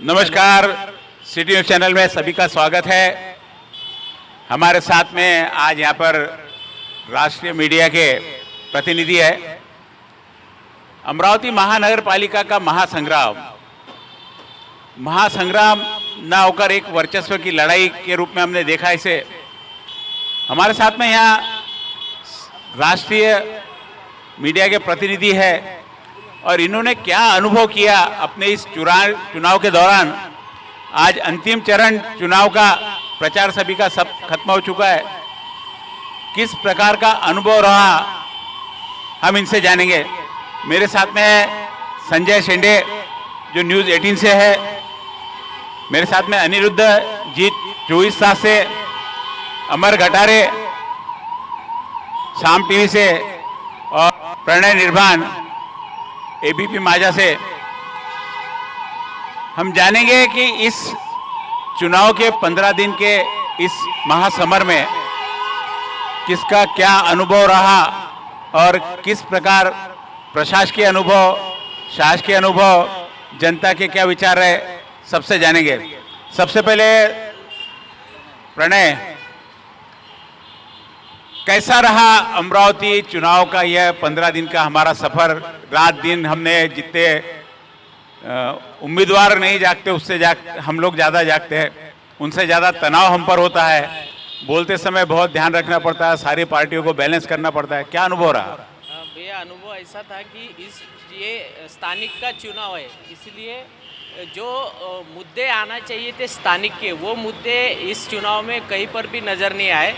नमस्कार, city news channel में सभी का स्वागत है। हमारे साथ में आज यहाँ पर राष्ट्रीय मीडिया के प्रतिनिधि है। अमरावती महानगर पालिका का महासंग्राम न होकर एक वर्चस्व की लड़ाई के रूप में हमने देखा इसे। हमारे साथ में यहाँ राष्ट्रीय मीडिया के प्रतिनिधि है और इन्होंने क्या अनुभव किया अपने इस चुनाव के दौरान। आज अंतिम चरण चुनाव का प्रचार सभी का सब खत्म हो चुका है। किस प्रकार का अनुभव रहा हम इनसे जानेंगे। मेरे साथ में है संजय शेंडे जो न्यूज़ 18 से है। मेरे साथ में अनिरुद्ध जीत 24 साल से, अमर घटारे शाम टीवी से और प्रणय निर्वाण एबीपी माझा से। हम जानेंगे कि इस चुनाव के 15 दिन के इस महासमर में किसका क्या अनुभव रहा और किस प्रकार प्रशासकीय अनुभव, शासकीय अनुभव, जनता के क्या विचार है, सबसे जानेंगे। सबसे पहले प्रणय, कैसा रहा अमरावती चुनाव का यह 15 दिन का हमारा सफर। रात दिन हमने जितने उम्मीदवार नहीं जागते उससे हम लोग ज़्यादा जागते हैं, उनसे ज़्यादा तनाव हम पर होता है। बोलते समय बहुत ध्यान रखना पड़ता है, सारी पार्टियों को बैलेंस करना पड़ता है। क्या अनुभव रहा? भैया अनुभव ऐसा था कि ये स्थानिक का चुनाव है, इसलिए जो मुद्दे आना चाहिए थे स्थानिक के, वो मुद्दे इस चुनाव में कहीं पर भी नज़र नहीं आए।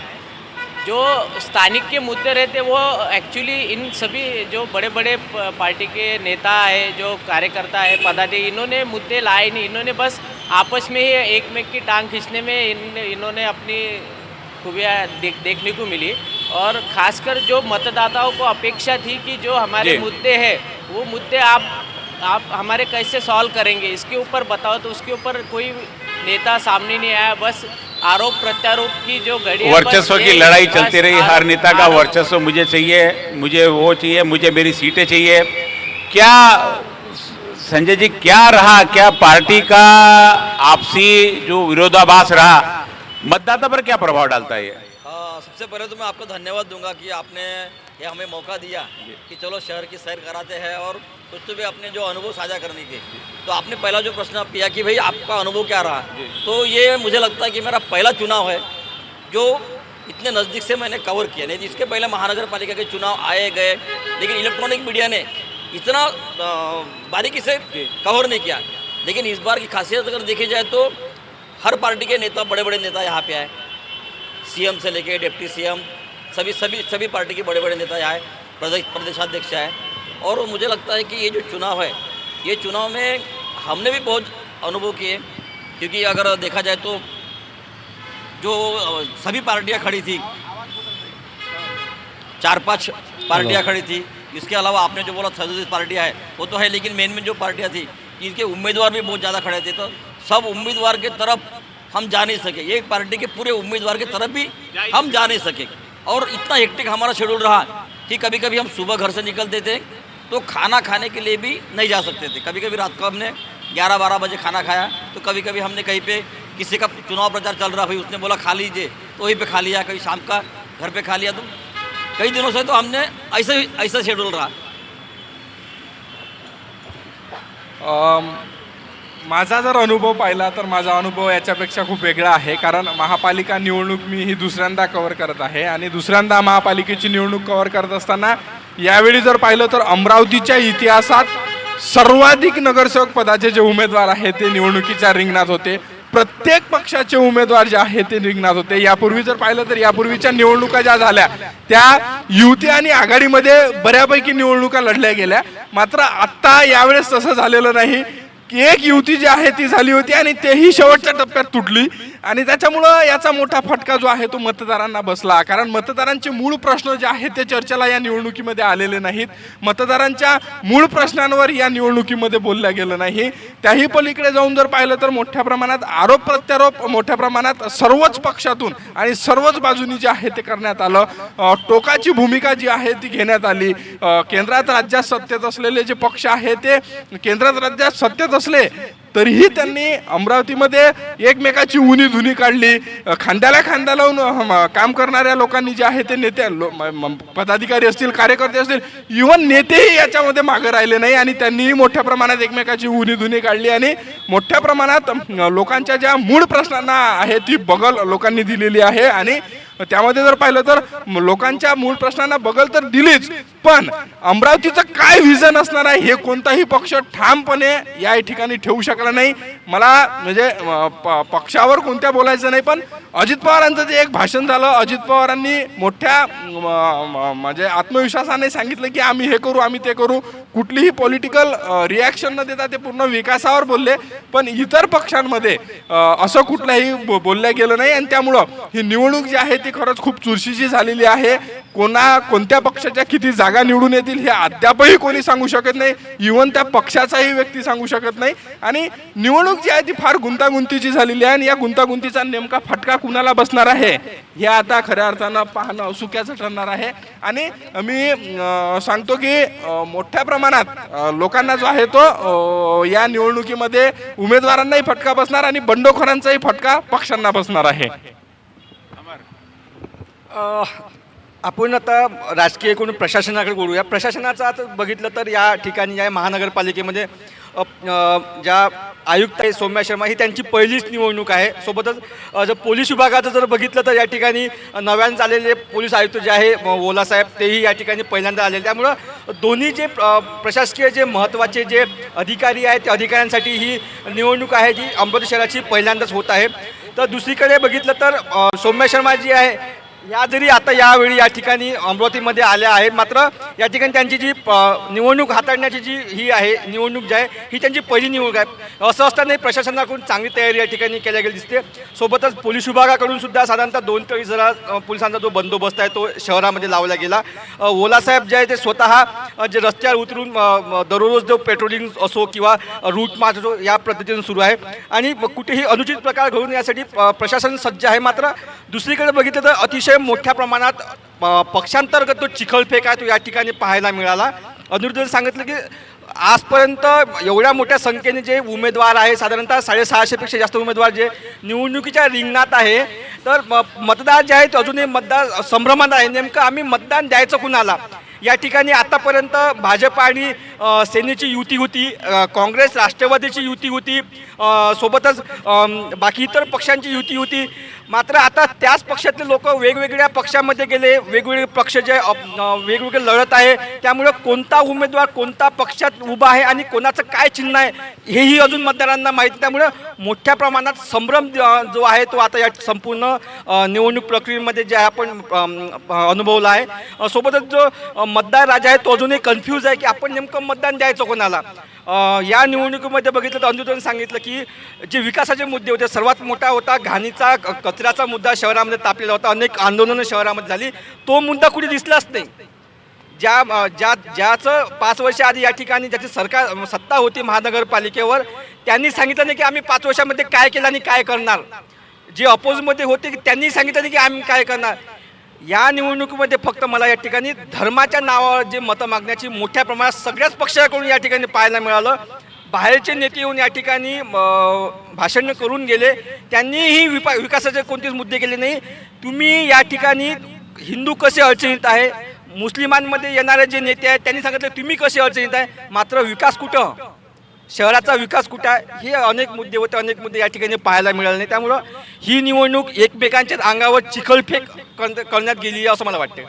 जो स्थानिक के मुद्दे रहते वो एक्चुअली इन सभी जो बड़े बड़े पार्टी के नेता है, जो कार्यकर्ता है, पदाधिकारी, इन्होंने मुद्दे लाए नहीं। इन्होंने बस आपस में ही एक में की टांग खींचने में इन्होंने अपनी खूबियाँ देखने को मिली। और खासकर जो मतदाताओं को अपेक्षा थी कि जो हमारे मुद्दे हैं वो मुद्दे आप हमारे कैसे सॉल्व करेंगे, इसके ऊपर बताओ। तो उसके ऊपर कोई नेता सामने नहीं आया। बस आरोप प्रत्यारोप की जो घड़ी, वर्चस्व की लड़ाई चलती रही। हर नेता का वर्चस्व, मुझे चाहिए, मुझे वो चाहिए, मुझे मेरी सीटें चाहिए। क्या संजय जी क्या रहा, क्या पार्टी का आपसी जो विरोधाभास रहा मतदाता पर क्या प्रभाव डालता है ये? सबसे पहले तो मैं आपको धन्यवाद दूंगा कि आपने ये हमें मौका दिया कि चलो शहर की सैर कराते हैं और कुछ तो भी अपने जो अनुभव साझा करने के। तो आपने पहला जो प्रश्न किया कि भाई आपका अनुभव क्या रहा, तो ये मुझे लगता है कि मेरा पहला चुनाव है जो इतने नज़दीक से मैंने कवर किया। नहीं, इसके पहले महानगर पालिका के चुनाव आए गए, लेकिन इलेक्ट्रॉनिक मीडिया ने इतना बारीकी से कवर नहीं किया। लेकिन इस बार की खासियत अगर देखी जाए तो हर पार्टी के नेता, बड़े बड़े नेता यहाँ पे आए, सीएम से लेके डिप्टी सीएम, सभी पार्टी के बड़े बड़े नेता आए, प्रदेशाध्यक्ष आए। और मुझे लगता है कि ये जो चुनाव है, ये चुनाव में हमने भी बहुत अनुभव किए। क्योंकि अगर देखा जाए तो जो सभी पार्टियां खड़ी थी, 4-5 पार्टियां खड़ी थी। इसके अलावा आपने जो बोला 37 पार्टियां है वो तो है, लेकिन मेन जो पार्टियां थी इनके उम्मीदवार भी बहुत ज़्यादा खड़े थे। तो सब उम्मीदवार के तरफ हम जा नहीं सके, एक पार्टी के पूरे उम्मीदवार की तरफ भी हम जा नहीं सके। और इतना हेक्टिक हमारा शेड्यूल रहा कि कभी कभी हम सुबह घर से निकलते थे तो खाना खाने के लिए भी नहीं जा सकते थे। कभी कभी रात को हमने 11-12 बजे खाना खाया, तो कभी कभी हमने कहीं पे किसी का चुनाव प्रचार चल रहा, भाई उसने बोला खा लीजिए तो वहीं पे खा लिया, कभी शाम का घर पे खा लिया। तो कई दिनों से तो हमने ऐसा शेड्यूल रहा। माझा जर अनुभव पाहिला तर माझा अनुभव याच्यापेक्षा खूप वेगळा आहे। कारण महापालिका निवडणूक मी ही दुसऱ्यांदा कव्हर करत आहे आणि दुसऱ्यांदा महापालिकेची निवडणूक कव्हर करत असताना यावेळी जर पाहिलं तर अमरावतीच्या इतिहासात सर्वाधिक नगरसेवक पदाचे जे उमेदवार आहेत ते निवडणुकीच्या रिंगणात होते। प्रत्येक पक्षाचे उमेदवार जे आहेत ते रिंगणात होते। यापूर्वी जर पाहिलं तर यापूर्वीच्या निवडणुका ज्या झाल्या त्या युती आणि आघाडीमध्ये बऱ्यापैकी निवडणुका लढल्या गेल्या। मात्र आता यावेळेस तसं झालेलं नाही की एक युती जी आहे ती झाली होती आणि तेही शेवटच्या टप्प्यात तुटली। आणि त्याच्यामुळं याचा मोठा फटका जो आहे तो मतदारांना बसला। कारण मतदारांचे मूळ प्रश्न जे आहेत ते चर्चेला या निवडणुकीमध्ये आलेले नाहीत। मतदारांच्या मूळ प्रश्नांवर या निवडणुकीमध्ये बोललं गेलं नाही। त्याही पलीकडे जाऊन जर पाहिलं तर मोठ्या प्रमाणात आरोप प्रत्यारोप मोठ्या प्रमाणात सर्वच पक्षातून आणि सर्वच बाजूनी जे आहे ते करण्यात आलं। टोकाची भूमिका जी आहे ती घेण्यात आली। केंद्रात राज्यात सत्तेत असलेले जे पक्ष आहेत ते केंद्रात राज्यात सत्तेत असले तरीही त्यांनी अमरावतीमध्ये एकमेकाची उनी धुनी काढली. खांद्याला खांदा लावून काम करणाऱ्या लोकांनी जे आहे ते नेते पदाधिकारी असतील, कार्यकर्ते असतील, इव्हन नेतेही याच्यामध्ये मागे राहिले नाही आणि त्यांनीही मोठ्या प्रमाणात एकमेकाची उनी धुनी काढली आणि मोठ्या प्रमाणात लोकांच्या ज्या मूळ प्रश्नांना आहे ती बगल लोकांनी दिलेली आहे. आणि त्यामध्ये जर पाहिलं तर लोकांच्या मूळ प्रश्नांना बगल तर दिलीच, पण अमरावतीचं काय व्हिजन असणार आहे हे कोणताही पक्ष ठामपणे या ठिकाणी ठेवू शकला नाही. मला म्हणजे पक्षावर कोणत्या बोलायचं नाही, पण अजित पवारांचं जे एक भाषण झालं, अजित पवारांनी मोठ्या म्हणजे आत्मविश्वासाने सांगितलं की आम्ही हे करू, आम्ही ते करू, कुठलीही पॉलिटिकल रिॲक्शन न देता ते पूर्ण विकासावर बोलले. पण इतर पक्षांमध्ये असं कुठलंही बोललं गेलं नाही आणि त्यामुळं ही निवडणूक जी आहे ती खरंच खूप चुरशीची झालेली आहे. कोणत्या पक्षाच्या किती जागा निवडून येतील हे अद्यापही कोणी सांगू शकत नाही, इव्हन त्या पक्षाचाही व्यक्ती सांगू शकत नाही. आणि निवडणूक जी आहे ती फार गुंतागुंतीची झालेली आहे आणि या गुंतागुंतीचा नेमका फटका कुणाला बसणार आहे हे आता खऱ्या अर्थानं पाहणं सुक्याचं ठरणार आहे. आणि मी सांगतो की मोठ्या प्रमाणात लोकांना जो आहे तो या निवडणुकीमध्ये उमेदवारांनाही फटका बसणार आणि बंडखोरांचाही फटका पक्षांना बसणार आहे. आपण आता राजकीय एकूण प्रशासनाकडे बोलूया. प्रशासनाचं आता बघितलं तर या ठिकाणी या महानगरपालिकेमध्ये ज्या आयुक्त आहे सौम्या शर्मा ही त्यांची पहिलीच निवडणूक आहे. सोबतच जर पोलीस विभागाचं जर बघितलं तर या ठिकाणी नव्याने आलेले पोलीस आयुक्त जे आहे ओला साहेब तेही या ठिकाणी पहिल्यांदा आलेले. त्यामुळं दोन्ही जे प्रशासकीय जे महत्त्वाचे जे अधिकारी आहेत त्या अधिकाऱ्यांसाठी ही निवडणूक आहे जी अमरावती शहराची पहिल्यांदाच होत आहे. तर दुसरीकडे बघितलं तर सौम्या शर्मा जी आहे या जरी आता यावेळी या ठिकाणी अमरावतीमध्ये आल्या आहेत, मात्र या ठिकाणी त्यांची जी निवडणूक हाताळण्याची जी ही आहे निवडणूक जी आहे ही त्यांची पहिली निवडणूक आहे. असं असतानाही प्रशासनाकडून चांगली तयारी या ठिकाणी केल्या गेली दिसते. सोबतच पोलीस विभागाकडून सुद्धा साधारणतः 2 ते 3 हजार पोलिसांचा जो बंदोबस्त आहे तो शहरामध्ये लावला गेला. ओलासाहेब जे आहे ते स्वतः जे रस्त्यावर उतरून दररोज जो पेट्रोलिंग असो किंवा रूट मार्च असो या पद्धतीने सुरू आहे आणि कुठेही अनुचित प्रकार घडून यासाठी प्रशासन सज्ज आहे. मात्र दुसरीकडे बघितलं तर अतिशय मोठ्या प्रमाणात पक्षांतर्गत तो चिखलफेक आहे तो या ठिकाणी पाहायला मिळाला. अनिरुद्धने सांगितलं की आजपर्यंत एवढ्या मोठ्या संख्येने जे उमेदवार आहे साधारणतः 650पेक्षा जास्त उमेदवार जे निवडणुकीच्या रिंगणात आहे, तर मतदार जे आहेत अजूनही मतदार संभ्रमात आहे. नेमकं आम्ही मतदान द्यायचं कुणाला? या ठिकाणी आतापर्यंत भाजप आणि सेनेची युती होती, काँग्रेस राष्ट्रवादीची युती होती, सोबतच बाकी इतर पक्षांची युती होती. मात्र आता त्याच पक्षातले लोक वेगवेगळ्या पक्षामध्ये गेले, वेगवेगळे पक्ष जे वेगवेगळे लढत आहे. त्यामुळे कोणता उमेदवार कोणता पक्षात उभा आहे आणि कोणाचं काय चिन्ह आहे हेही अजून मतदारांना माहीत. त्यामुळे मोठ्या प्रमाणात संभ्रम जो आहे तो आता या संपूर्ण निवडणूक प्रक्रियेमध्ये जे आहे आपण अनुभवला आहे. सोबतच जो मतदार राजा आहे तो अजूनही कन्फ्यूज आहे की आपण नेमकं मतदान द्यायचं कोणाला. या निवडणुकीमध्ये बघितलं तर अनिरुद्धने सांगितलं की जे विकासाचे मुद्दे होते सर्वात मोठा होता घाणीचा कचऱ्याचा मुद्दा शहरामध्ये तापलेला होता. अनेक आंदोलनं शहरामध्ये झाली, तो मुद्दा कुठे दिसलाच नाही. ज्याचं 5 वर्ष आधी या ठिकाणी ज्याची सत्ता होती महानगरपालिकेवर त्यांनी सांगितलं नाही की आम्ही 5 वर्षामध्ये काय केलं आणि काय करणार. जे अपोजमध्ये होते त्यांनी सांगितलं नाही की आम्ही काय करणार. या निवडणुकीमध्ये फक्त मला या ठिकाणी धर्माच्या नावावर जे मतं मागण्याची मोठ्या प्रमाणात सगळ्याच पक्षाकडून या ठिकाणी पाहायला मिळालं. बाहेरचे नेते येऊन या ठिकाणी भाषण करून गेले, त्यांनीही विकासाचे कोणतेच मुद्दे केले नाही. तुम्ही या ठिकाणी हिंदू कसे अडचणीत आहे, मुस्लिमांमध्ये येणारे जे नेते आहेत त्यांनी सांगितलं तुम्ही कसे अडचणीत आहे, मात्र विकास कुठं, शहराचा विकास कुठं आहे, हे अनेक मुद्दे होते, अनेक मुद्दे या ठिकाणी पाहायला मिळाले नाही. त्यामुळं ही निवडणूक एकमेकांच्या अंगावर चिखलफेक करण्यात गेली आहे असं मला वाटते.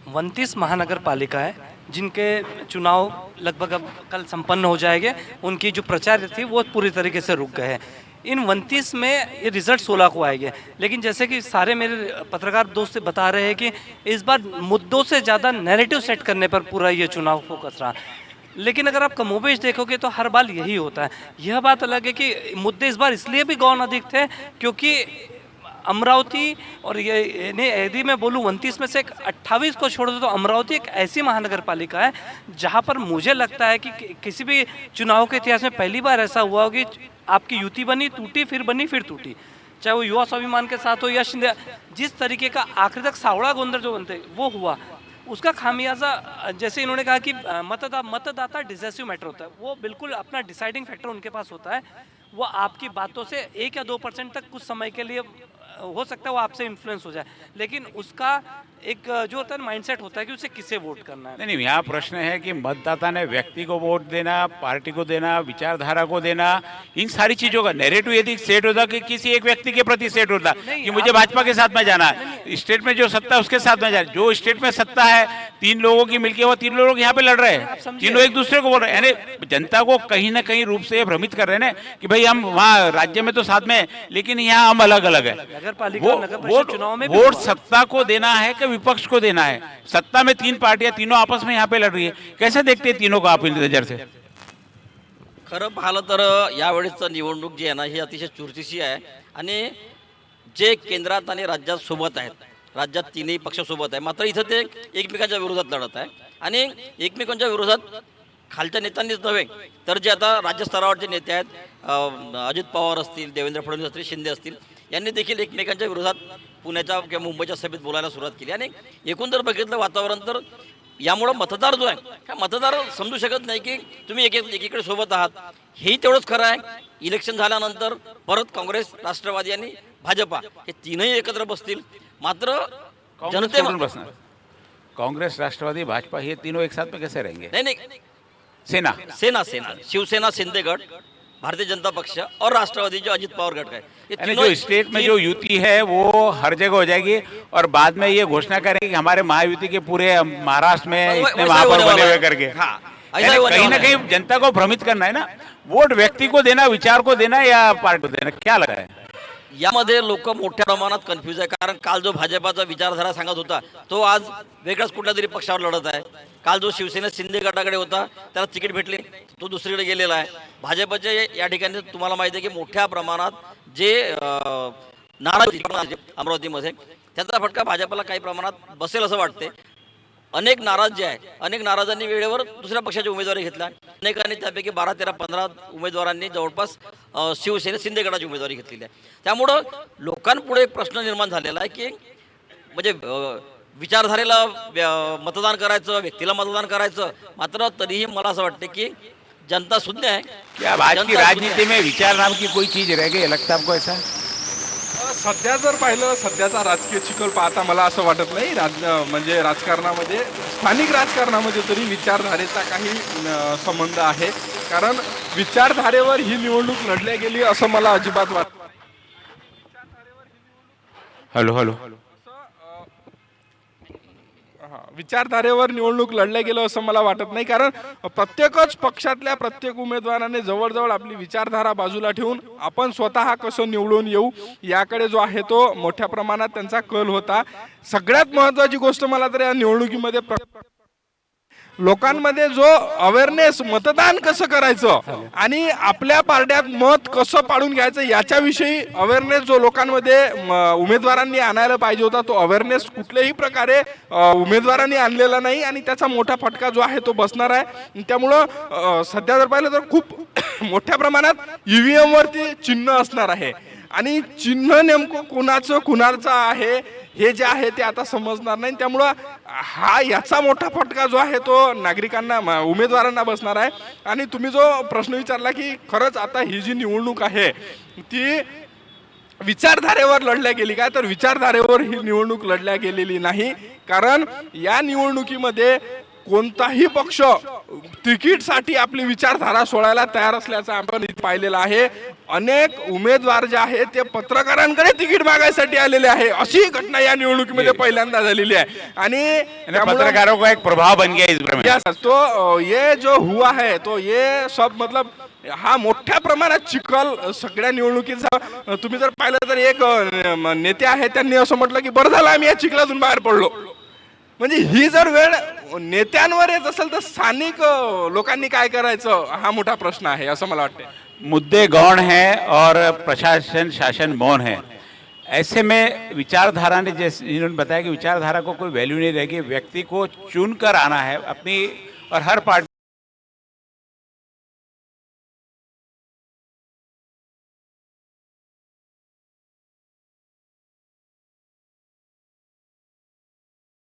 29 महानगर पालिका है जिनके चुनाव लगभग अब कल संपन्न हो जाएंगे. उनकी जो प्रचार थी वो पूरी तरीके से रुक गए हैं. इन 29 में ये रिजल्ट 16 को आएंगे. लेकिन जैसे कि सारे मेरे पत्रकार दोस्त बता रहे हैं कि इस बार मुद्दों से ज़्यादा नैरेटिव सेट करने पर पूरा ये चुनाव फोकस रहा. लेकिन अगर आप कमोबेश देखोगे तो हर बार यही होता है. यह बात अलग है कि मुद्दे इस बार इसलिए भी गौण अधिक थे क्योंकि अमरावती और ये यदि मैं बोलूँ 29 में से 28 को छोड़ दो तो अमरावती एक ऐसी महानगर पालिका है जहाँ पर मुझे लगता है कि किसी भी चुनाव के इतिहास में पहली बार ऐसा हुआ हो कि आपकी युति बनी, टूटी, फिर बनी, फिर टूटी. चाहे वो युवा स्वाभिमान के साथ हो या शिंदे, जिस तरीके का आखिर तक सावड़ा गोंदर जो बनते वो हुआ, उसका खामियाजा जैसे इन्होंने कहा कि मतदाता डिसाइसिव मैटर होता है, वो बिल्कुल अपना डिसाइडिंग फैक्टर उनके पास होता है। वो आपकी बातों से 1 या 2% तक कुछ समय के लिए हो सकता है वो आपसे इन्फ्लुएंस हो जाए, लेकिन उसका एक जो होता है माइंडसेट होता है कि उसे किसे वोट करना है। नहीं नहीं, यहाँ प्रश्न है कि मतदाता ने व्यक्ति को वोट देना, पार्टी को देना, विचारधारा को देना, इन सारी चीजों का नैरेटिव यदि सेट होता कि किसी एक व्यक्ति के प्रति सेट होता नहीं, कि मुझे भाजपा के साथ में जाना है, स्टेट में जो सत्ता है उसके साथ में जाना, जो स्टेट में सत्ता है 3 लोगों की मिलके वो 3 लोग यहाँ पे लड़ रहे हैं, तीनों एक दूसरे को बोल रहे हैं, यानी जनता को कहीं ना कहीं रूप से ये भ्रमित कर रहे हैं ना कि भाई हम वहाँ राज्य में तो साथ में हैं, लेकिन यहाँ हम अलग अलग है। नगर परिषद चुनाव में भी वोट सत्ता को देना है कि विपक्ष को देना है? सत्ता में 3 पार्टियां तीनों आपस में यहाँ पे लड़ रही है, कैसे देखते हैं तीनों को आप इन नजर से? खरं पाहिलं तर यावेळेसचं निवडणूक जी आहे ना ही अतिशय चुरशीची आहे आणि जे केंद्रात आणि राज्यात सोबत आहेत, राज्यात तिन्ही पक्ष सोबत आहे, मात्र इथं ते एकमेकांच्या विरोधात लढत आहे आणि एकमेकांच्या विरोधात खालच्या नेत्यांनीच नव्हे तर जे आता राज्यस्तरावरचे नेते आहेत, अजित पवार असतील, देवेंद्र फडणवीस असतील, शिंदे असतील, यांनी देखील एकमेकांच्या विरोधात पुण्याच्या किंवा मुंबईच्या सभेत बोलायला सुरुवात केली आणि एकूण जर बघितलं वातावरण तर यामुळं मतदार जो आहे हा मतदार समजू शकत नाही की तुम्ही एकीकडे सोबत आहात। हेही तेवढंच खरं आहे, इलेक्शन झाल्यानंतर परत काँग्रेस, राष्ट्रवादी आणि भाजपा हे तीनही एकत्र बसतील, मात्र कांग्रेस कौन बसना? कांग्रेस, राष्ट्रवादी, भाजपा ये तीनों एक साथ में कैसे रहेंगे? नहीं नहीं, सेना सेना शिवसेना, शिंदे गट, भारतीय जनता पक्ष और राष्ट्रवादी जो अजित पवार गट का है, ये यानी तीनों जो स्टेट में जो युति है वो हर जगह हो जाएगी और बाद में ये घोषणा करेंगे कि हमारे महायुति के पूरे महाराष्ट्र में इतने वैसा ही महापौर होने वाला बने हुए है। करके। हाँ, ऐसा ही यानी होने कहीं वाला ना है। कहीं जनता को भ्रमित करना है ना, वोट व्यक्ति को देना, विचार को देना या पार्टी को देना, क्या लगा है? यामध्ये लोक मोठ्या प्रमाणात कन्फ्यूज आहे, कारण काल जो भाजपाचा विचारधारा सांगत होता तो आज वेगळ्याच कुठल्या तरी पक्षावर लढत आहे। काल जो शिवसेना शिंदे गटाकडे होता त्याला तिकीट भेटले, तो दुसरीकडे गेलेला आहे। भाजपचे या ठिकाणी तुम्हाला माहिती आहे की मोठ्या प्रमाणात जे नाराज अमरावतीमध्ये त्याचा फटका भाजपला काही प्रमाणात बसेल असं वाटते। अनेक नाराज जे आहे, अनेक नाराजांनी वेळेवर दुसऱ्या पक्षाची उमेदवारी घेतला, अनेकांनी त्यापैकी 12, 13, 15 उमेदवारांनी जवळपास शिवसेना शिंदे गटाची उमेदवारी घेतलेली आहे। त्यामुळं लोकांपुढे एक प्रश्न निर्माण झालेला आहे की म्हणजे विचारधारेला मतदान करायचं, व्यक्तीला मतदान करायचं, मात्र तरीही मला असं वाटतं की जनता शून्य आहे। क्या अब आज की राजनीति में विचार नाम की कोई चीज रह गई, लगता है आपको ऐसा? सध्या जर पाहिलं, सध्याचा राजकीय चिखल पाहता मला असं वाटत नाही म्हणजे राजकारणामध्ये, स्थानिक राजकारणामध्ये तरी विचारधारेचा काही संबंध आहे, कारण विचारधारेवर ही निवडणूक लढल्या गेली असं मला अजिबात वाटत नाही। हॅलो हॅलो विचारधारेवर निवडणूक लढल्या गेलं असं मला वाटत नाही, कारण प्रत्येकच पक्षातल्या प्रत्येक उमेदवाराने जवळजवळ आपली विचारधारा बाजूला ठेवून आपण स्वतः कसं निवडून येऊ याकडे जो आहे तो मोठ्या प्रमाणात त्यांचा कल होता। सगळ्यात महत्त्वाची गोष्ट मला तर या निवडणुकीमध्ये लोकांमध्ये जो अवेअरनेस, मतदान कसं करायचं आणि आपल्या पारड्यात मत कसं पाडून घ्यायचं याच्याविषयी अवेअरनेस जो लोकांमध्ये उमेदवारांनी आणायला पाहिजे होता, तो अवेअरनेस कुठल्याही प्रकारे उमेदवारांनी आणलेला नाही आणि त्याचा मोठा फटका जो आहे तो बसणार आहे। त्यामुळं सध्या जर पाहिलं तर खूप मोठ्या प्रमाणात EVM वरती चिन्ह असणार आहे आणि चिन्ह नेमकं कुणाचं आहे हे जे आहे ते आता समजणार नाही। त्यामुळं याचा मोठा फटका जो आहे तो नागरिकांना, उमेदवारांना बसणार आहे। आणि तुम्ही जो प्रश्न विचारला की खरंच आता ही जी निवडणूक आहे ती विचारधारेवर लढल्या गेली काय, तर विचारधारेवर ही निवडणूक लढल्या गेलेली नाही, कारण या निवडणुकीमध्ये कोणताही पक्ष तिकीटसाठी आपली विचारधारा सोडायला तयार असल्याचं आपण पाहिलेलं आहे। अनेक उमेदवार जे आहेत ते पत्रकारांकडे तिकीट मागायसाठी आलेले आहे, अशी घटना या निवडणुकीमध्ये पहिल्यांदा झालेली आहे आणि पत्रकारों का एक प्रभाव बन गया इस में। तो ये जो हुआ है तो ये सब मतलब हा मोठ्या प्रमाणात चिखल सगळ्या निवडणुकीचा तुम्ही जर पाहिलं तर एक नेते आहे त्यांनी असं म्हटलं की बरं झालं आम्ही या चिखलातून बाहेर पडलो। म्हणजे ही जर वेळ नेत्यांवर येत असेल तर स्थानिक लोकांनी काय करायचं हा मोठा प्रश्न आहे असं मला वाटतं। मुद्दे गौण हैं और प्रशासन शासन मौन है। ऐसे में विचारधारा ने, जैसे इन्होंने बताया कि विचारधारा को कोई वैल्यू नहीं रहेगी, व्यक्ति को चुनकर आना है अपनी, और हर पार्टी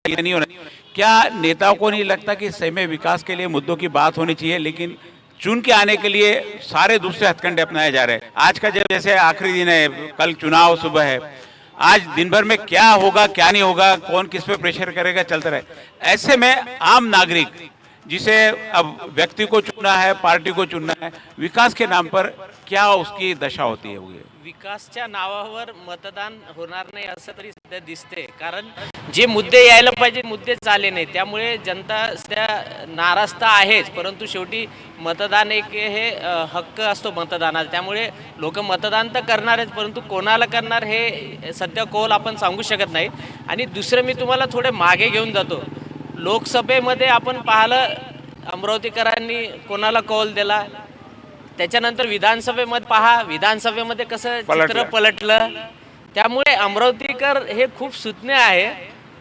नहीं होना क्या नेताओं को नहीं लगता कि सही में विकास के लिए मुद्दों की बात होनी चाहिए, लेकिन चुन के आने के लिए सारे दूसरे हथकंडे अपनाए जा रहे हैं? आज का जब जैसे आखिरी दिन है, कल चुनाव सुबह है, आज दिन भर में क्या होगा क्या नहीं होगा, कौन किस पे प्रेशर करेगा, चलता रहे। ऐसे में आम नागरिक जिसे अब व्यक्ति को चुनना है, पार्टी को चुनना है, विकास के नाम पर क्या उसकी दशा होती है? वो विकासच्या नावावर मतदान होणार नाही असं तरी सध्या दिसते, कारण जे मुद्दे यायला पाहिजे मुद्देच आले नाही, त्यामुळे जनता त्या नाराज तर आहेच, परंतु शेवटी मतदान एक हे हक्क असतो मतदानाचा, त्यामुळे लोक मतदान तर करणारच, परंतु कोणाला करणार हे सध्या कौल आपण सांगू शकत नाही। आणि दुसरं मी तुम्हाला थोडे मागे घेऊन जातो, लोकसभेमध्ये आपण पाहिलं अमरावतीकरांनी कोणाला कौल दिला, त्याच्यानंतर विधानसभेमध्ये पहा, विधानसभेमध्ये कसं चित्र पलटलं। त्यामुळे अमरावतीकर हे खूप सुज्ञ आहे,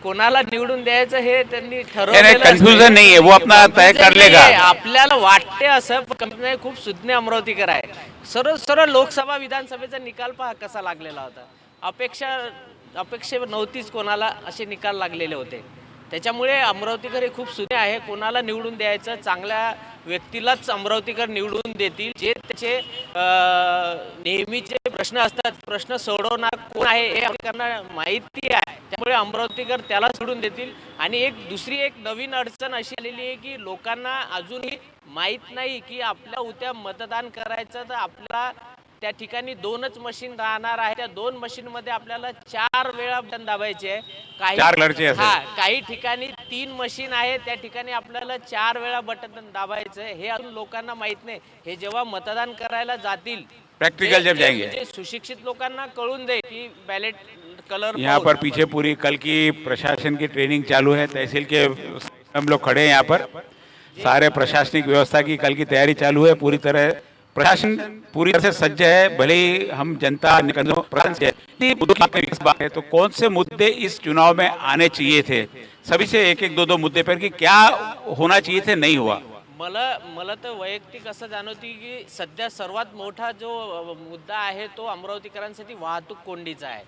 कोणाला निवडून द्यायचं हे त्यांनी ठरवलेलं, कन्फ्युजन नाही आहे, वो अपना तय कर लेगा। आपल्याला वाटते असं, पण नाही, खूप सुज्ञ अमरावतीकर आहे। सरळ सरळ लोकसभा विधानसभेचा निकाल पहा कसा लागलेला होता, अपेक्षा नव्हतीच कोणाला, असे निकाल लागलेले होते। त्याच्यामुळे अमरावतीकर हे खूप सुज्ञ आहे, कोणाला निवडून द्यायचं, चांगल्या व्यक्तीलाच अमरावतीकर निवडून देतील, जे त्याचे नेहमीचे प्रश्न असतात, प्रश्न सोडवणार कोण आहे हे अमरावतीकरांना माहिती आहे, त्यामुळे अमरावतीकर त्याला सोडून देतील। आणि दुसरी एक नवीन अडचण अशी आलेली आहे की लोकांना अजूनही माहीत नाही की आपल्या उद्या मतदान करायचं तर आपल्याला त्या ठिकाणी 2च मशीन राहणार आहे, त्या 2 मशीनमध्ये आपल्याला 4 वेळा बटन दाबायचे आहे, काही ठिकाणी 3 मशीन आहे, त्या ठिकाणी आपल्याला 4 वेळा बटन दाबायचं आहे, हे अजून लोकांना माहित नाही। हे जेव्हा मतदान करायला जातील, प्रैक्टिकल जब जाएंगे, जे सुशिक्षित लोकांना कळून दे की बॅलेट कलर। यहाँ पर पीछे पूरी कल की प्रशासन की ट्रेनिंग चालू है, तहसील के हम लोग खड़े हैं यहाँ पर, सारे प्रशासनिक व्यवस्था की कल की तैयारी चालू है, पूरी तरह प्रशासन पूरी तरह से सज्ज है। भले ही हम जनता प्रशासन से बात है, तो कौन से मुद्दे इस चुनाव में आने चाहिए थे, सभी से एक एक 2 मुद्दे पर कि क्या होना चाहिए थे, नहीं हुआ? मला तर वैयक्तिक असं जाणवते की सध्या सर्वात मोठा जो मुद्दा आहे तो अमरावतीकरांसाठी वाहतूक कोंडीचा आहे।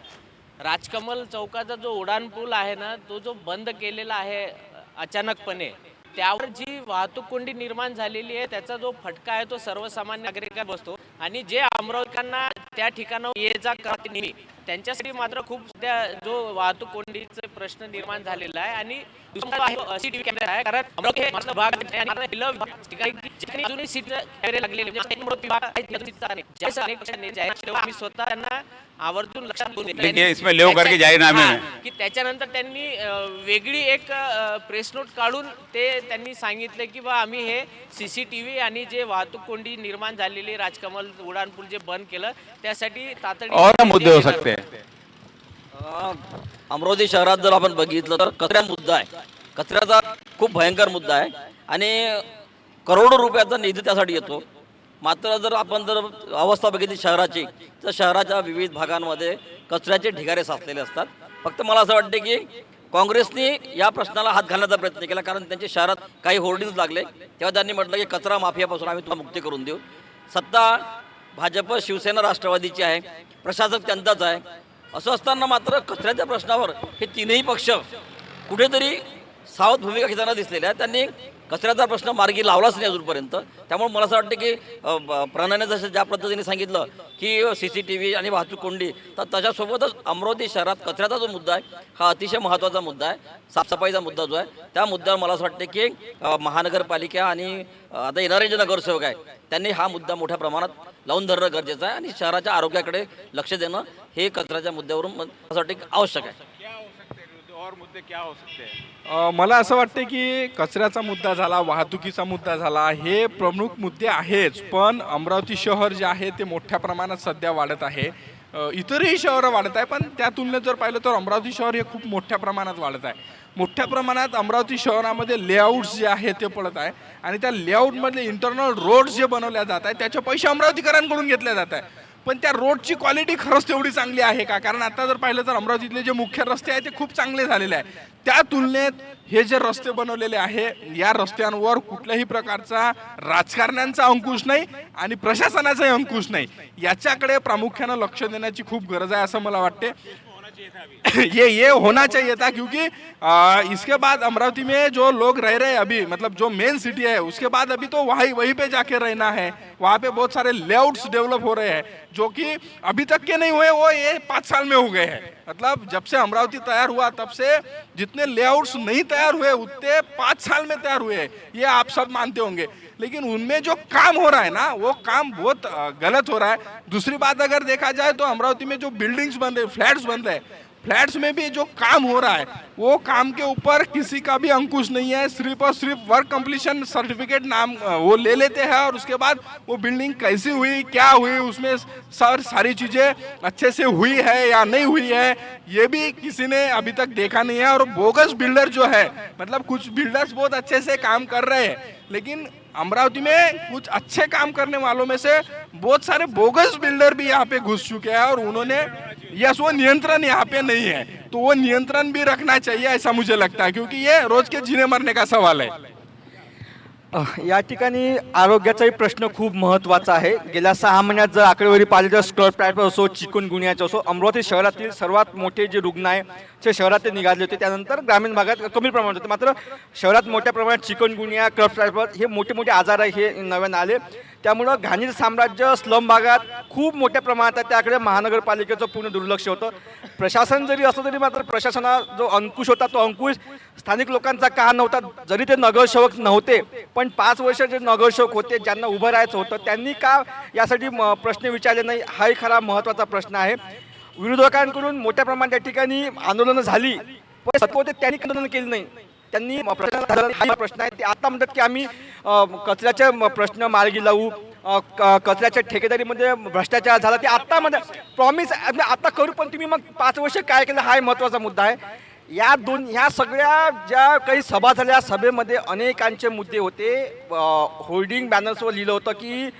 राजकमल चौकाचा जो उड्डाणपूल आहे ना, तो जो बंद केलेला आहे अचानकपणे, त्यावर जी वाहतूक कोंडी निर्माण झालेली आहे, त्याचा जो फटका आहे तो सर्वसामान्य नागरिकांना बसतो। आणि जे अमरावतीकरांना त्या ठिकाणावर ये जा करते नेहमी, त्यांच्यासाठी मात्र खूप जो वाहतूक कोंडीचे प्रश्न निर्माण झालेला आहे। आणि सीसीटीव्ही कॅमेरा आहे, कारण अमरावती हे महत्त्वाचा भाग आहे आणि अजूनही सीट कॅमेरे लागलेले, आम्ही स्वतः त्यांना आवर्जून लक्षात घेऊन की त्याच्यानंतर त्यांनी वेगळी एक प्रेस नोट काढून त्यांनी सांगितले की बा आम्ही हे सीसीटीव्ही आणि जे वाहतूक कोंडी निर्माण झालेली राजकमल उड्डाणपूल जे बंद केलं त्यासाठी तातडीने मुद्दे हो सकते हैं। अमरावती शहरात जर आपण बघितलं तर कचरा मुद्दा आहे, कचऱ्याचा खूप भयंकर मुद्दा आहे आणि करोडो रुपयाचा निधी त्यासाठी येतो। मात्र जर आपण अवस्था बघितली शहराची, तर शहराच्या विविध भागांमध्ये कचऱ्याचे ढिगारे साचलेले असतात। फक्त मला असं वाटते की काँग्रेसने या प्रश्नाला हात घालण्याचा प्रयत्न केला, कारण त्यांच्या शहरात काही होर्डिंग्स लागले, तेव्हा त्यांनी म्हटलं की कचरा माफियापासून आम्ही तुम्हाला मुक्ती करून देऊ। सत्ता भाजप, शिवसेना, राष्ट्रवादीची आहे, प्रशासक त्यांचाच आहे, असं असताना मात्र कचऱ्याच्या प्रश्नावर हे तीनही पक्ष कुठेतरी सावध भूमिका घेताना दिसलेल्या आहेत। त्यांनी कचऱ्याचा प्रश्न मार्गी लावलाच नाही अजूनपर्यंत। त्यामुळे मला असं वाटतं की प्रणयने जसं ज्या पद्धतीने सांगितलं की सीसीटीव्ही आणि वाहतूक कोंडी, तर त्याच्यासोबतच अमरावती शहरात कचऱ्याचा जो मुद्दा आहे हा अतिशय महत्त्वाचा मुद्दा आहे, साफसफाईचा मुद्दा जो आहे, त्या मुद्द्यावर मला असं वाटतं की महानगरपालिका आणि आता येणारे जे नगरसेवक आहे त्यांनी हा मुद्दा मोठ्या प्रमाणात लावून धरणं गरजेचं आहे आणि शहराच्या आरोग्याकडे लक्ष देणं हे कचऱ्याच्या मुद्द्यावरून असं वाटतं की आवश्यक आहे। और मुद्दे क्या हो सकते हैं? मला असं वाटते की कचऱ्याचा मुद्दा झाला, वाहतुकीचा मुद्दा झाला, हे प्रमुख मुद्दे आहेच, पण अमरावती शहर जे आहे ते मोठ्या प्रमाणात सध्या वाढत आहे। इतरही शहरं वाढत आहे, पण त्या तुलनेत जर पाहिलं तर अमरावती शहर हे खूप मोठ्या प्रमाणात वाढत आहे। मोठ्या प्रमाणात अमरावती शहरामध्ये लेआउट्स जे आहे ते पडत आहे आणि त्या लेआउटमधले इंटरनल रोड्स जे बनवल्या जात आहेत त्याचे पैसे अमरावतीकरांकडून घेतले जात आहे, पण त्या रोडची क्वालिटी खरंच तेवढी चांगली आहे का? कारण आता जर पाहिलं तर अमरावतीतले जे मुख्य रस्ते आहेत ते खूप चांगले झालेले आहे, त्या तुलनेत हे जे रस्ते बनवलेले आहे या रस्त्यांवर कुठल्याही प्रकारचा राजकारण्यांचा अंकुश नाही आणि प्रशासनाचाही अंकुश नाही। याच्याकडे प्रामुख्याने लक्ष देण्याची खूप गरज आहे असं मला वाटते। ये होना चाहिए था, क्योंकि इसके बाद अमरावती में जो लोग रह रहे हैं अभी, मतलब जो मेन सिटी है, उसके बाद अभी तो वहीं पे जाके रहना है। वहाँ पे बहुत सारे लेआउट्स डेवलप हो रहे हैं जो कि अभी तक के नहीं हुए, वो ये 5 साल में हो गए हैं। मतलब जब से अमरावती तैयार हुआ तब से जितने लेआउट्स नहीं तैयार हुए उतने 5 साल में तैयार हुए हैं, ये आप सब मानते होंगे। लेकिन उनमें जो काम हो रहा है ना, वो काम बहुत गलत हो रहा है। दूसरी बात अगर देखा जाए तो अमरावती में जो बिल्डिंग्स बन रहे, फ्लैट्स बन रहे हैं, फ्लैट्स में भी जो काम हो रहा है वो काम के ऊपर किसी का भी अंकुश नहीं है। सिर्फ और सिर्फ वर्क कंप्लीशन सर्टिफिकेट नाम वो ले लेते हैं और उसके बाद वो बिल्डिंग कैसी हुई, क्या हुई, उसमें सारी चीज़ें अच्छे से हुई है या नहीं हुई है, ये भी किसी ने अभी तक देखा नहीं है। और बोगस बिल्डर जो है, मतलब कुछ बिल्डर्स बहुत अच्छे से काम कर रहे हैं, लेकिन अमरावती में कुछ अच्छे काम करने वालों में से बहुत सारे बोगस बिल्डर भी यहाँ पे घुस चुके हैं और उन्होंने वो नियंत्रण यहाँ पे नहीं है, तो वो नियंत्रण भी रखना चाहिए ऐसा मुझे लगता है, क्योंकि ये रोज के जीने मरने का सवाल है। या ठिकाणी आरोग्याचाही प्रश्न खूप महत्त्वाचा आहे। गेल्या 6 महिन्यात जर आकडेवारी पाहिली तर स्कर्ट टायफॉइड असो, चिकनगुनियाचं असो, अमरावती शहरातील सर्वात मोठे जे रुग्ण आहे ते शहरात निघाले होते, त्यानंतर ग्रामीण भागात कमी प्रमाणात होते। मात्र शहरात मोठ्या प्रमाणात चिकनगुनिया, स्कर्ट टायफॉइड हे मोठे मोठे आजार आहे, हे नव्यानं आले। त्यामुळं घाणीर साम्राज्य स्लम भागात खूप मोठ्या प्रमाणात आहे, त्याकडे महानगरपालिकेचं पूर्ण दुर्लक्ष होतं। प्रशासन जरी असलं तरी मात्र प्रशासनाचा जो अंकुश होता तो अंकुश स्थानिक लोकांचा का नव्हता, जरी ते नगरसेवक नव्हते पण 5 वर्ष जे नगरसेवक होते ज्यांना उभं राहायचं होतं त्यांनी का यासाठी प्रश्न विचारले नाही, हाही खरा महत्त्वाचा प्रश्न आहे। विरोधकांकडून मोठ्या प्रमाणात या ठिकाणी आंदोलनं झाली, पण सत्ता होते त्यांनी आंदोलन केलं नाही, त्यांनी हा प्रश्न आहे। ते आता म्हणतात की आम्ही कचऱ्याचे प्रश्न मार्गी लावू, कचऱ्याच्या ठेकेदारीमध्ये भ्रष्टाचार झाला ते आता मध्ये प्रॉमिस आता करू, पण तुम्ही मग 5 वर्ष काय केलं हा महत्त्वाचा मुद्दा आहे। ह्या सगळ्या ज्या काही सभा झाल्या, सभेमध्ये अनेकांचे मुद्दे होते। होर्डिंग बॅनर्सवर लिहिलं होतं की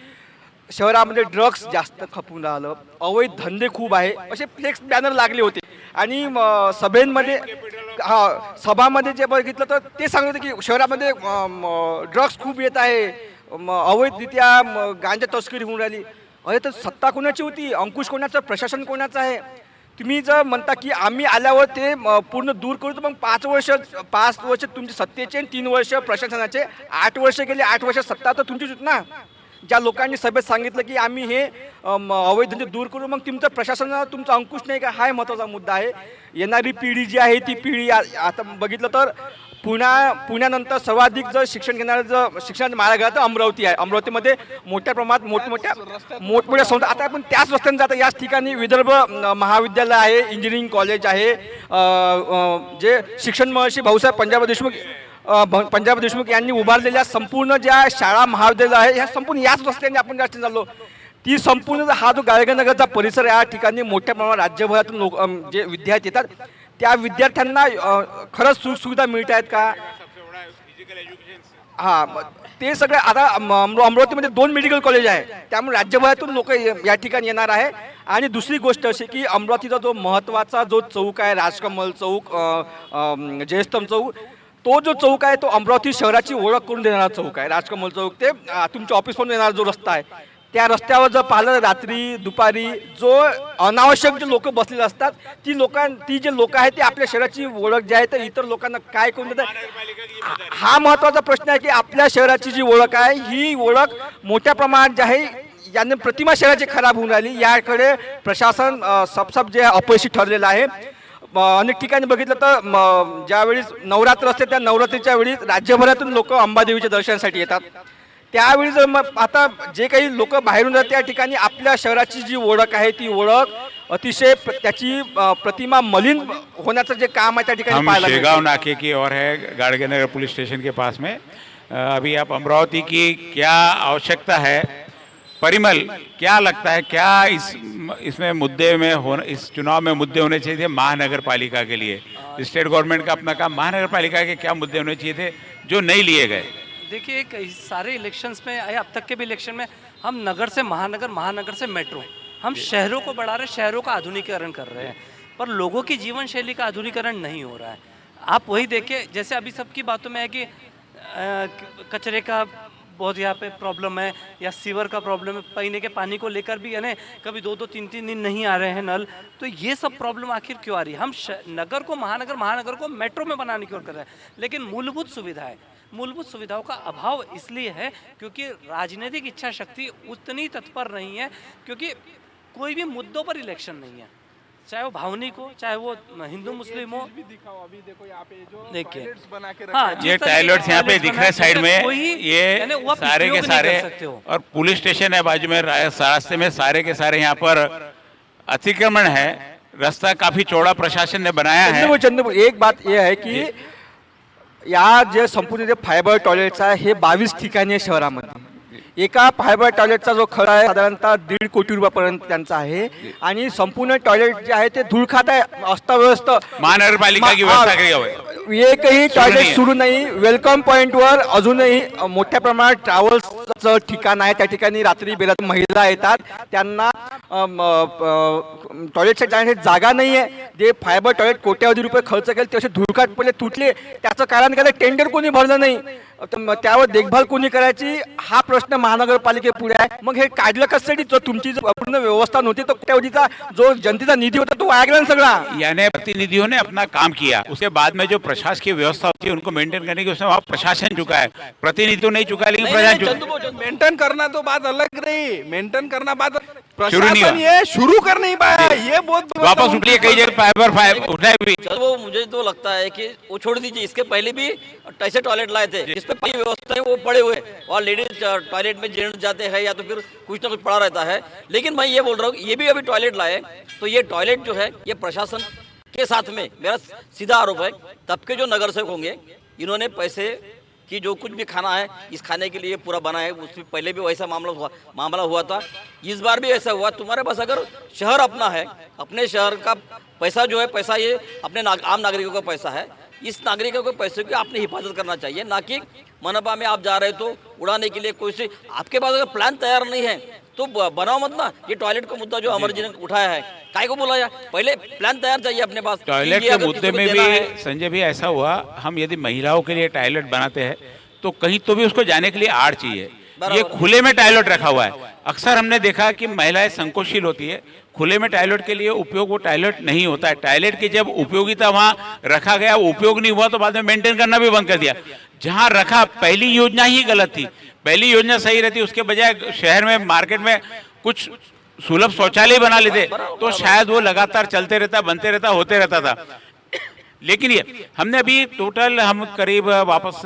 शहरामध्ये ड्रग्स जास्त खपून राहिलं, अवैध धंदे खूप आहे, असे फ्लेक्स बॅनर लागले होते। आणि सभेमध्ये सभामध्ये जे बघितलं तर ते सांगत होते की शहरामध्ये ड्रग्स खूप येत आहे, अवैधरित्या गांजा तस्करी होऊन राहिली। अरे तर सत्ता कोणाची होती, अंकुश कोणाचं, प्रशासन कोणाचं आहे? तुम्ही जर म्हणता की आम्ही आल्यावर ते पूर्ण दूर करू, तर मग 5 वर्ष तुमचे सत्तेचे 3 वर्ष प्रशासनाचे, 8 वर्ष गेले, 8 वर्ष सत्ता तर तुमचीच होती ना। ज्या लोकांनी सभेत सांगितलं की आम्ही हे अवैध धंदे दूर करू, मग तुमचं प्रशासनाला तुमचा अंकुश नाही का, हा महत्त्वाचा मुद्दा आहे। येणारी पिढी जी आहे ती पिढी आता बघितलं तर पुण्यानंतर सर्वाधिक जर शिक्षण घेणारं जर शिक्षणाचं माळा तर अमरावती आहे। अमरावतीमध्ये मोठ्या प्रमाणात मोठमोठ्या संस्था, आता आपण त्याच रस्त्याने जाता, याच ठिकाणी विदर्भ महाविद्यालय आहे, इंजिनिअरिंग कॉलेज आहे, जे शिक्षण महर्षी भाऊसाहेब पंजाब देशमुख यांनी उभारलेल्या संपूर्ण ज्या शाळा महाविद्यालय आहे, ह्या संपूर्ण याच रस्त्याने आपण जास्त चाललो। ती संपूर्ण हा जो गाळगेनगरचा परिसर आहे, या ठिकाणी मोठ्या प्रमाणात राज्यभरातून लोक जे विद्यार्थी येतात, त्या विद्यार्थ्यांना खरंच सुखसुविधा मिळत आहेत का? हां, ते सगळे आता अमरावतीमध्ये 2 मेडिकल कॉलेज आहे, त्यामुळे राज्यभरातून लोक या ठिकाणी येणार आहे। आणि दुसरी गोष्ट अशी की अमरावतीचा जो महत्त्वाचा जो चौक आहे, राजकमल चौक, जयस्तंभ चौक, तो जो चौक आहे तो अमरावती शहराची ओळख करून देणारा चौक आहे। राजकमल चौक ते तुमच्या ऑफिसमधून येणारा जो रस्ता आहे, त्या रस्त्यावर जर पाहिलं रात्री दुपारी जो अनावश्यक जे लोक बसलेले असतात, ती जे लोक आहेत ते आपल्या शहराची ओळख जी आहे तर इतर लोकांना काय करून देतात, हा महत्त्वाचा प्रश्न आहे की आपल्या शहराची जी ओळख आहे ही ओळख मोठ्या प्रमाणात जी आहे याने प्रतिमा शहराची खराब होऊन राहिली, याकडे प्रशासन सबसब जे अपयशी ठरलेलं आहे। अनेक ठिकाणी बघितलं तर ज्यावेळी नवरात्र असते त्या नवरात्रीच्या वेळी राज्यभरातून लोक अंबादेवीच्या दर्शनासाठी येतात, त्यावेळी जर मग आता जे काही लोक बाहेरून जातात त्या ठिकाणी आपल्या शहराची जी ओळख आहे ती ओळख अतिशय त्याची प्रतिमा मलिन होण्याचं जे काम आहे त्या ठिकाणी पाहायला मिळतं। शेगांव नाके की ओर है, गाड़गेनगर पुलिस स्टेशन के पास में। अभी आप अमरावती की क्या आवश्यकता है, परिमल क्या लगता है, क्या इसमें मुद्दे में इस चुनाव में मुद्दे होने चाहिए थे महानगर पालिका के लिए? स्टेट गवर्नमेंट का अपना काम, महानगर पालिका के क्या मुद्दे होने चाहिए थे जो नहीं लिए गए? देखिए कई सारे इलेक्शंस में, अब तक के भी इलेक्शन में हम नगर से महानगर, महानगर से मेट्रो, हम शहरों को बढ़ा रहे हैं, शहरों का आधुनिकीकरण कर रहे हैं, पर लोगों की जीवन शैली का आधुनिकीकरण नहीं हो रहा है। आप वही देखिए, जैसे अभी सबकी बातों में है कि कचरे का बहुत यहाँ पे प्रॉब्लम है, या सीवर का प्रॉब्लम है, पीने के पानी को लेकर भी यानी कभी 2-2 3-3 दिन नहीं आ रहे हैं नल। तो ये सब प्रॉब्लम आखिर क्यों आ रही है? हम नगर को महानगर को मेट्रो में बनाने की ओर कर रहे हैं, लेकिन मूलभूत सुविधाओं का अभाव इसलिए है क्योंकि राजनीतिक इच्छा शक्ति उतनी तत्पर नहीं है, क्योंकि कोई भी मुद्दों पर इलेक्शन नहीं है, चाहे वो भावनिक हो, चाहे वो हिंदू मुस्लिम हो। भी दिखाओ, अभी देखो यहाँ पे जो देखिए। टॉयलेट्स बना के हाँ, रखे हैं। ये जिस तरीके टॉयलेट्स से यहाँ पे टॉयलेट्स दिख रहे हैं बनाए साइड में, कोई- यानी ये वो आप सारे के उपयोग नहीं सारे, कर सकते हो। और पुलिस स्टेशन है बाजू में, रास्ते में सारे के सारे यहाँ पर अतिक्रमण है। रास्ता काफी चौड़ा प्रशासन ने बनाया है। चंद्रपूर एक बात ये आहे की या जे संपूर्ण जे फायबर टॉयलेट्स आहे हे 22 ठिकाणी आहे शहरामध्ये. एका फायबर टॉयलेटचा जो खर्च आहे साधारणतः 1.5 कोटी रुपयापर्यंत त्यांचा आहे आणि संपूर्ण टॉयलेट जे आहे ते धूळ खात आहे, अस्ताव्यस्त. महानगरपालिका की व्यवस्था करी हुई है। एकही टॉयलेट नाहीये. सुरू नाही. वेलकम पॉईंटवर अजूनही मोठ्या प्रमाणात ट्रॅव्हल्सचं ठिकाण आहे. त्या ठिकाणी रात्री बेरात महिला येतात, त्यांना टॉयलेटच्या जाण्यासाठी जागा नाही आहे. जे फायबर टॉयलेट कोट्यावधी रुपये खर्च केले ते असे धुळकाट पडले, तुटले. त्याचं कारण काय, टेंडर कोणी भरलं नाही, त्यावर देखभाल कोणी करायची, हा प्रश्न महानगरपालिकेपुढे आहे. मग हे काढलं कशासाठी? जो तुमची जो पूर्ण व्यवस्था नव्हती, तो कोट्यावधीचा जो जनतेचा निधी होता तो वाया गेला ना सगळा. यानी प्रतिनिधियों ने अपना काम किया, उसके बाद में जो प्रशासकीय व्यवस्था होती है उनको मेंटेन करने की, उसमें वहाँ प्रशासन चुका है, प्रतिनिधि नहीं चुका, लेकिन प्रशासन चुका। मेंटेन करना तो बात अलग रही, मेंटेन करना बात शुरू नहीं प्रशासन हुआ। ये शुरू कर नहीं पाया, ये बहुत वापस उठलिए, कई जगह फाइबर उठाए भी। चलो वो मुझे तो लगता है कि वो छोड़ दीजिए, इसके पहले भी ऐसे टॉयलेट लाए थे जिसपे पूरी व्यवस्था है वो पड़े हुए, और लेडीज टॉयलेट में जेंट्स जाते हैं या तो फिर कुछ ना कुछ पड़ा रहता है। लेकिन मैं ये बोल रहा हूँ, ये भी अभी टॉयलेट लाए, तो ये टॉयलेट जो है ये प्रशासन के साथ में, मेरा सीधा आरोप है, तब के जो नगर सेवक होंगे इन्होंने पैसे कि जो कुछ भी खाना है इस खाने के लिए पूरा बना है, उसमें पहले भी वैसा मामला हुआ था, इस बार भी ऐसा हुआ। तुम्हारे पास अगर शहर अपना है, अपने शहर का पैसा जो है, पैसा ये अपने आम नागरिकों का पैसा है, इस नागरिकों के पैसे की आपने हिफाजत करना चाहिए, ना कि मनपा में आप जा रहे तो उड़ाने के लिए कोई से आपके पास अगर प्लान तैयार नहीं है तो बनाओ मत ना। ये टॉयलेट का मुद्दा जो अमर जी ने उठाया है, काय को बुलाया, पहले प्लान तैयार चाहिए अपने पास। टॉयलेट ये के अगर मुद्दे किसी को में देना है, भी संजय भी ऐसा हुआ, हम यदि महिलाओं के लिए टॉयलेट बनाते हैं तो कहीं तो भी उसको जाने के लिए आड़ चाहिए। ये खुले में टॉयलेट रखा हुआ है, अक्सर हमने देखा कि महिलाएं संकोचशील होती है, खुले में टॉयलेट के लिए उपयोग वो टॉयलेट नहीं होता है। टॉयलेट की जब उपयोगिता वहाँ रखा गया, उपयोग नहीं हुआ तो बाद में मेंटेन करना भी बंद कर दिया। जहाँ रखा, पहली योजना ही गलत थी, पहली योजना सही रहती, उसके बजाय शहर में मार्केट में कुछ सुलभ शौचालय बना लेते तो शायद वो लगातार चलते रहता, बनते रहता, होते रहता था। लेकिन ये हमने अभी टोटल, हम करीब वापस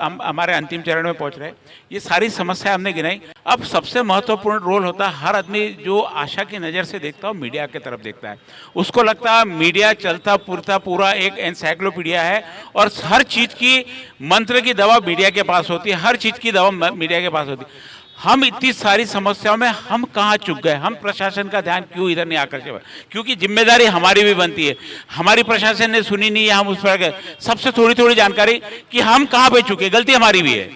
हम हमारे अंतिम चरण में पहुंच रहे हैं, ये सारी समस्या हमने गिनाई। अब सबसे महत्वपूर्ण रोल होता है, हर आदमी जो आशा की नज़र से देखता हो, मीडिया की तरफ देखता है, उसको लगता है मीडिया चलता पुरता पूरा एक एनसाइक्लोपीडिया है और हर चीज़ की मंत्र की दवा मीडिया के पास होती है, हर चीज़ की दवा मीडिया के पास होती है। हम इतनी सारी समस्याओं में हम कहाँ चुक गए, हम प्रशासन का ध्यान क्यों इधर नहीं आकर्षित हुआ? क्योंकि जिम्मेदारी हमारी भी बनती है, हमारी प्रशासन ने सुनी नहीं है, हम उस पर गए। सबसे थोड़ी थोड़ी जानकारी कि हम कहाँ पे चुके, गलती हमारी भी है।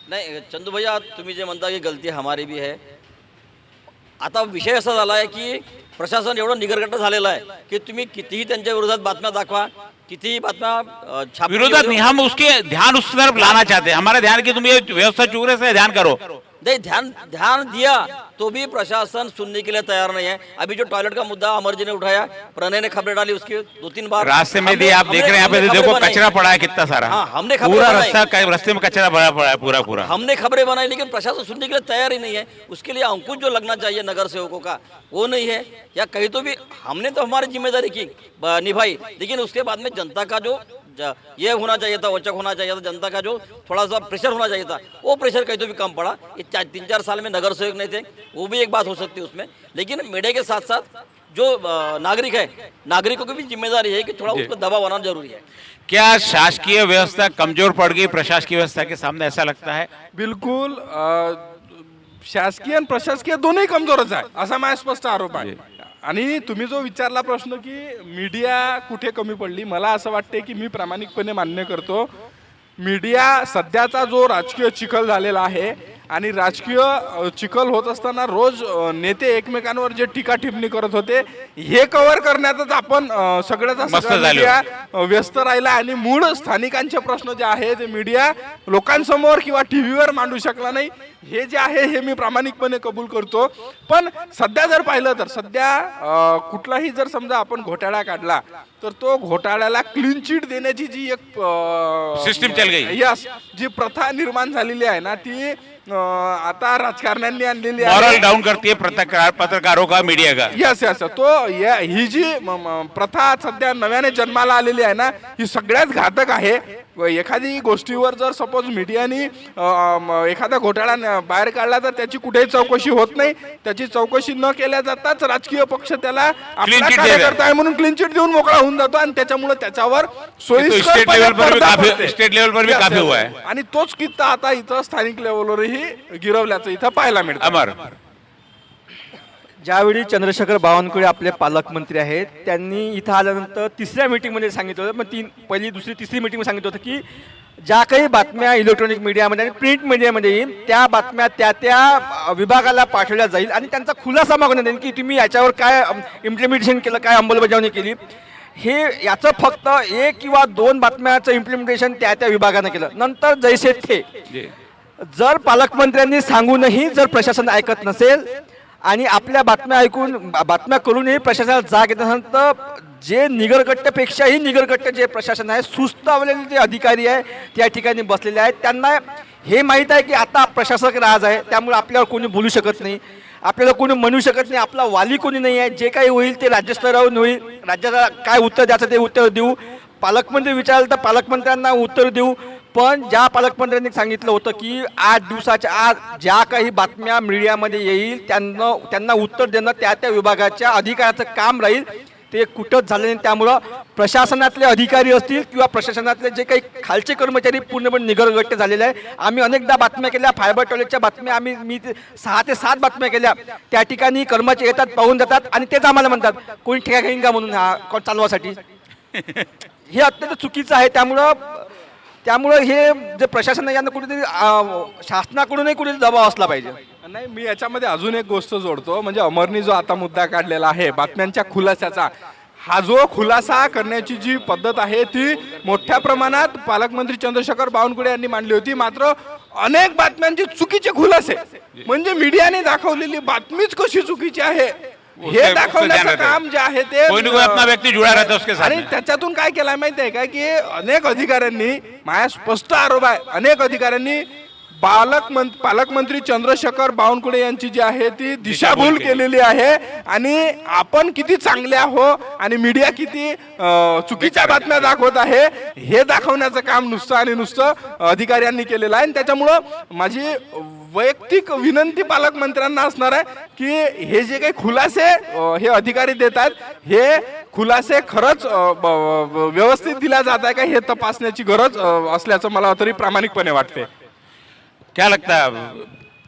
नाही चंदू भैया, तुम्ही जे म्हणता की गलती हमारी भी है, आता विषय असा झाला आहे की प्रशासन एवढं निगरगट्ट झालेलं आहे की तुम्ही कितीही त्यांच्या विरोधात बातम्या दाखवा, कितीही बातम्या छापा, विरोधात नहीं, हम उसके ध्यान उस तरफ लाना चाहते हैं, हमारा ध्यान कि तुम ये व्यवस्था चूक रहे से ध्यान करो। नहीं, ध्यान दिया तो भी प्रशासन सुनने के लिए तैयार नहीं है। अभी जो टॉयलेट का मुद्दा अमर जी ने उठाया, प्रणय ने खबरें डाली उसकी 2-3 बार, रास्ते में भी आप देख रहे हैं, यहाँ पे हमने देखो खबरें बनाई। कचरा पड़ा है कितना सारा, हाँ, हमने खबरें पूरा बनाई। रास्ते में कचरा भरा पड़ा है पूरा पूरा। हमने खबरें बनाई, लेकिन प्रशासन सुनने के लिए तैयार ही नहीं है। उसके लिए अंकुश जो लगना चाहिए नगर सेवकों का, वो नहीं है। या कहीं तो भी हमने तो हमारी जिम्मेदारी की निभाई, लेकिन उसके बाद में जनता का जो ये होना चाहिए था, वचक होना चाहिए था, जनता का जो थोड़ा सा प्रेशर होना चाहिए था, वो प्रेशर कहीं तो भी कम पड़ा। ये 3-4 साल में नगर सेवक नहीं थे, वो भी एक बात हो सकती है उसमें। लेकिन मीडिया के साथ साथ जो नागरिक है, नागरिकों की भी जिम्मेदारी है कि थोड़ा उसको दबाव बनाना जरूरी है। क्या शासकीय व्यवस्था कमजोर पड़ गई प्रशासकीय व्यवस्था के सामने, ऐसा लगता है? बिलकुल शासकीय आणि प्रशासकीय दोन्ही कमजोरच आहे, असा माझा स्पष्ट आरोप आहे. आणि तुम्ही जो विचारला प्रश्न की मीडिया कुठे कमी पडली, मला असं वाटते की मी प्रामाणिकपणे मान्य करतो, मीडिया सध्याचा जो राजकीय चिखल झालेला आहे आणि राजकीय चिखल होत असताना रोज नेते एकमेकांवर जे टीका टिप्पणी करत होते हे कव्हर करण्यातच आपण सगळ्याचा मस्त सगळा झालो. मीडिया व्यस्त राहिला आणि मूळ स्थानिकांचे प्रश्न जे आहे ते मीडिया लोकांसमोर किंवा टीव्हीवर मांडू शकला नाही. हे जे आहे हे मी प्रामाणिकपणे कबूल करतो. पण सध्या जर पाहिलं तर सध्या कुठलाही जर समजा आपण घोटाळा काढला तर तो घोटाळ्याला क्लीन चिट देण्याची जी एक सिस्टीम चल गई. यस, जी प्रथा निर्माण झालेली आहे ना ती आता राजकारण्यांनी आणलेली मॉरल आहे. डाउन करती है पत्रकारों का, मीडिया का. यस यस, तो ही जी प्रथा सध्या नव्याने जन्माला आलेली आहे ना ही सगळ्यात घातक आहे. एखादी गोष्टीवर जर सपोज मीडियानी एखादा घोटाळा बाहेर काढला तर त्याची कुठेही चौकशी होत नाही. त्याची चौकशी न केल्या जाताच राजकीय पक्ष त्याला आपला चिट कार्यकर्ता आहे म्हणून क्लीन चिट देऊन मोकळा होऊन जातो आणि त्याच्यामुळे त्याच्यावर स्टेट लेवल पर भी काफी, स्टेट लेवल पर भी काफी हुआ है. आणि तोच किस्सा आता इथं स्थानिक लेवलवरही गिरवल्याचं इथं पाहायला मिळतं. अमर, ज्यावेळी चंद्रशेखर बावनकुळे आपले पालकमंत्री आहेत त्यांनी इथं आल्यानंतर तिसऱ्या मीटिंगमध्ये सांगितलं होतं, मग पहिली दुसरी तिसरी मीटिंगमध्ये सांगितलं होतं की ज्या काही बातम्या इलेक्ट्रॉनिक मीडियामध्ये आणि प्रिंट मीडियामध्ये येईल त्या बातम्या त्या विभागाला पाठवल्या जाईल आणि त्यांचा खुलासा मागवण्यात येईल की तुम्ही याच्यावर काय इम्प्लिमेंटेशन केलं, काय अंमलबजावणी केली. हे याचं फक्त 1 किंवा 2 बातम्याचं इम्प्लिमेंटेशन त्या विभागानं केलं. नंतर जैसे थे. जर पालकमंत्र्यांनी सांगूनही जर प्रशासन ऐकत नसेल आणि आपल्या बातम्या ऐकून बातम्या करूनही प्रशासनाला जाग येत नसेल तर जे निगरकट्ट्यापेक्षाही निगरकट्ट जे प्रशासन आहे, सुस्तावलेले जे अधिकारी आहे त्या ठिकाणी बसलेले आहेत, त्यांना हे माहीत आहे की आता प्रशासक राज आहे त्यामुळे आपल्यावर कोणी बोलू शकत नाही, आपल्याला कोणी म्हणू शकत नाही, आपला वाली कोणी नाही आहे. जे काही होईल ते राज्यस्तरावरून होईल. राज्याला काय उत्तर द्यायचं ते उत्तर देऊ. पालकमंत्री विचारलं तर पालकमंत्र्यांना उत्तर देऊ. पण ज्या पालकमंत्र्यांनी सांगितलं होतं की 8 दिवसाच्या आत ज्या काही बातम्या मीडियामध्ये येईल त्यांना उत्तर देणं त्या विभागाच्या अधिकाऱ्याचं काम राहील, ते कुठंच झालं नाही. त्यामुळं प्रशासनातले अधिकारी असतील किंवा प्रशासनातले जे काही खालचे कर्मचारी पूर्णपणे निगरगट्ट झालेले आहे. आम्ही अनेकदा बातम्या केल्या, फायबर टॉयलेटच्या बातम्या मी 6 ते 7 बातम्या केल्या. त्या ठिकाणी कर्मचारी येतात, पाहून जातात आणि तेच आम्हाला म्हणतात कोणी ठेका घेईन का म्हणून हा चालवासाठी. हे अत्यंत चुकीचं आहे. त्यामुळं हे जे प्रशासन आहे यांना कुठेतरी शासनाकडूनही कुठेतरी दबाव असला पाहिजे. नाही, मी याच्यामध्ये अजून एक गोष्ट जोडतो. म्हणजे अमरनी जो आता मुद्दा काढलेला आहे बातम्यांच्या खुलासाचा, हा जो खुलासा करण्याची जी पद्धत आहे ती मोठ्या प्रमाणात पालकमंत्री चंद्रशेखर बावनकुळे यांनी मांडली होती. मात्र अनेक बातम्यांचे चुकीचे खुलासे म्हणजे मीडियाने दाखवलेली बातमीच कशी चुकीची आहे हे दाखवण्याचं काम जे आहे ते कोई ना कोई अपना व्यक्ति जुड़ा रहता है उसके साथ आणि में. त्याच्यातून काय केलं माहिती आहे का की अनेक अधिकाऱ्यांनी, माझ्या स्पष्ट आरोप आहे, अनेक अधिकाऱ्यांनी पालकमंत्री चंद्रशेखर बावनकुळे यांची जी आहे ती दिशाभूल केलेली आहे. आणि आपण किती चांगले आहो आणि मीडिया किती चुकीच्या बातम्या दाखवत आहे हे दाखवण्याचं काम नुसतं आणि नुसतं अधिकाऱ्यांनी केलेलं आहे. आणि त्याच्यामुळं माझी वैयक्तिक विनंती पालकमंत्र्यांना असणार आहे की हे जे काही खुलासे हे अधिकारी देतात हे खुलासे खरंच व्यवस्थित दिला जात आहे का हे तपासण्याची गरज असल्याचं मला तरी प्रामाणिकपणे वाटते. क्या लगता है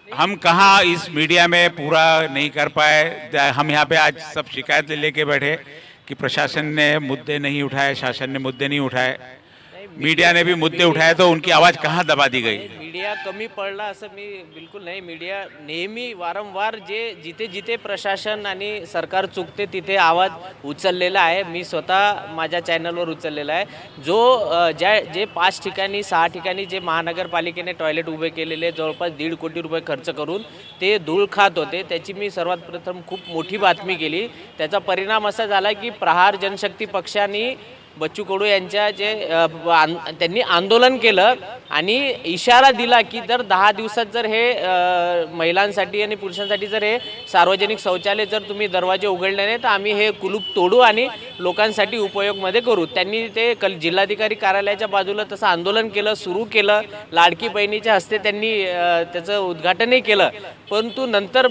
हम कहाँ इस मीडिया में पूरा नहीं कर पाए? हम यहाँ पे आज सब शिकायत लेके बैठे कि प्रशासन ने मुद्दे नहीं उठाए, शासन ने मुद्दे नहीं उठाए, मीडिया ने भी मुद्दे उठाए, तो उनकी आवाज कहाँ दबा दी गई? मीडिया कमी पडला असं मी बिलकुल नाही. मीडिया नेहमी वारंवार जिथे जिथे प्रशासन आणि सरकार चुकते तिथे आवाज उचललेला आहे. मी स्वतः माझ्या चॅनलवर उचललेला आहे. जे 5 ठिकाणी 6 ठिकाणी जे महानगरपालिकेने टॉयलेट उभे केलेले जवळपास 1.5 कोटी रुपये खर्च करून ते धूळ खात होते, त्याची मी सर्वात प्रथम खूप मोठी बातमी केली. त्याचा परिणाम असा झाला की प्रहार जनशक्ती पक्षाने बच्चू कडू यांच्या त्यांनी आंदोलन केलं आणि इशारा दिला की जर 10 दिवसात जर हे महिलांसाठी आणि पुरुषांसाठी जर हे सार्वजनिक शौचालय जर तुम्ही दरवाजे उघडले नाही तर आम्ही हे कुलूप तोडू आणि लोकांसाठी उपयोगमध्ये करू. त्यांनी ते जिल्हाधिकारी कार्यालयाच्या बाजूला तसं आंदोलन केलं, सुरू केलं. लाडकी बहिणीच्या हस्ते त्यांनी त्याचं उद्घाटनही केलं. परंतु नंतर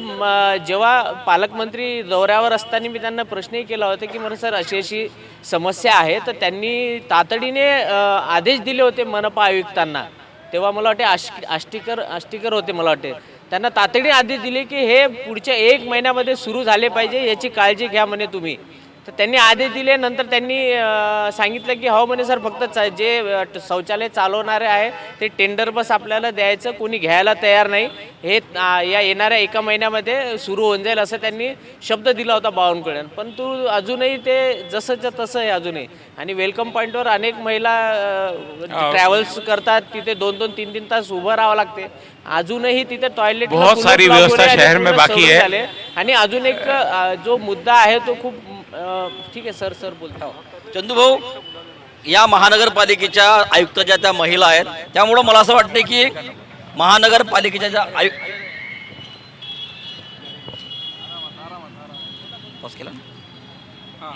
जेव्हा पालकमंत्री दौऱ्यावर असताना मी त्यांना प्रश्नही केला होता की मला सर अशी समस्या आहे, तर त्यांनी तातडीने आदेश दिले होते मनपा आयुक्तांना. तेव्हा मला वाटते आष्टीकर होते, मला वाटते त्यांना तातडीने आदेश दिले की हे पुढच्या 1 महिन्यामध्ये सुरू झाले पाहिजे, याची काळजी घ्या म्हणे तुम्ही. तर त्यांनी आदेश दिले. नंतर त्यांनी सांगितलं की हो म्हणे सर फक्त जे शौचालय चालवणारे आहे ते टेंडर बस आपल्याला द्यायचं, कोणी घ्यायला तयार नाही, हे या येणाऱ्या 1 महिन्यामध्ये सुरू होऊन जाईल असं त्यांनी शब्द दिला होता बावनकुळे. पण तू अजूनही ते जसंच्या तसं आहे अजूनही. आणि वेलकम पॉईंटवर अनेक महिला ट्रॅव्हल्स करतात, तिथे 2-2, 3-3 तास उभं राहावं लागते. अजूनही तिथे टॉयलेट बहुत सारी व्यवस्था शहर में बाकी है. आणि अजून एक जो मुद्दा आहे तो खूप ठीक आहे सर बोलता. चंदू भाऊ, या महानगरपालिकेच्या आयुक्ताच्या त्या महिला आहेत, त्यामुळं मला असं वाटतं की महानगरपालिकेच्या ज्या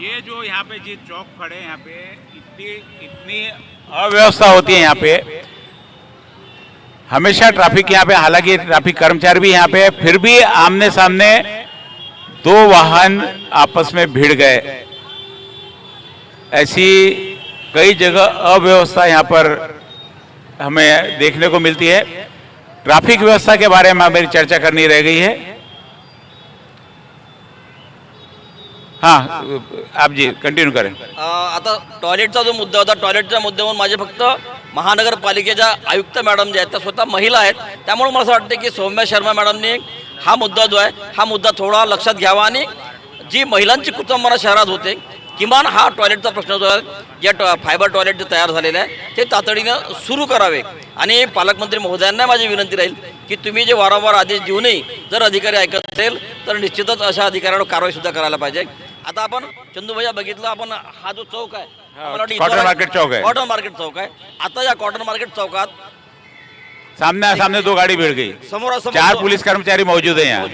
ये जो यहाँ पे जी चौक खड़े हैं, यहाँ पे इतनी अव्यवस्था होती है यहाँ पे. हमेशा ट्रैफिक यहाँ पे, हालांकि ट्रैफिक कर्मचारी भी यहाँ पे, फिर भी आमने सामने 2 वाहन आपस में भिड़ गए. ऐसी कई जगह अव्यवस्था यहाँ पर हमें देखने को मिलती है. ट्रैफिक व्यवस्था के बारे में मेरी चर्चा करनी रह गई है. हाँ, आप जी कंटिन्यू करें. आता टॉयलेटचा जो मुद्दा होता, टॉयलेटच्या मुद्द्यावरून माझे फक्त महानगरपालिकेच्या आयुक्त मॅडम जे आहेत त्या स्वतः महिला आहेत, त्यामुळे मला असं वाटतं की सौम्या शर्मा मॅडमने हा मुद्दा जो आहे हा मुद्दा थोडा लक्षात घ्यावा आणि जी महिलांची कुचंबना शहरात होते, किमान हा टॉयलेटचा प्रश्न जो आहे, जे फायबर टॉयलेट जे तयार झालेले आहे ते तातडीनं सुरू करावे. आणि पालकमंत्री महोदयांना माझी विनंती राहील की तुम्ही जे वारंवार आदेश देऊनही जर अधिकारी ऐकत असेल तर निश्चितच अशा अधिकाऱ्यांवर कारवाई सुद्धा करायला पाहिजे. आता आपण चंदू भैया बघितलं, आपण हा जो चौक आहे, कॉटन मार्केट चौक है. कॉटन मार्केट चौक आहे. आता या कॉटन मार्केट चौकात सामने 2 गाड़ी भिड़ गई, समोरासमोर 4 पुलिस कर्मचारी मौजूद हैं यहाँ.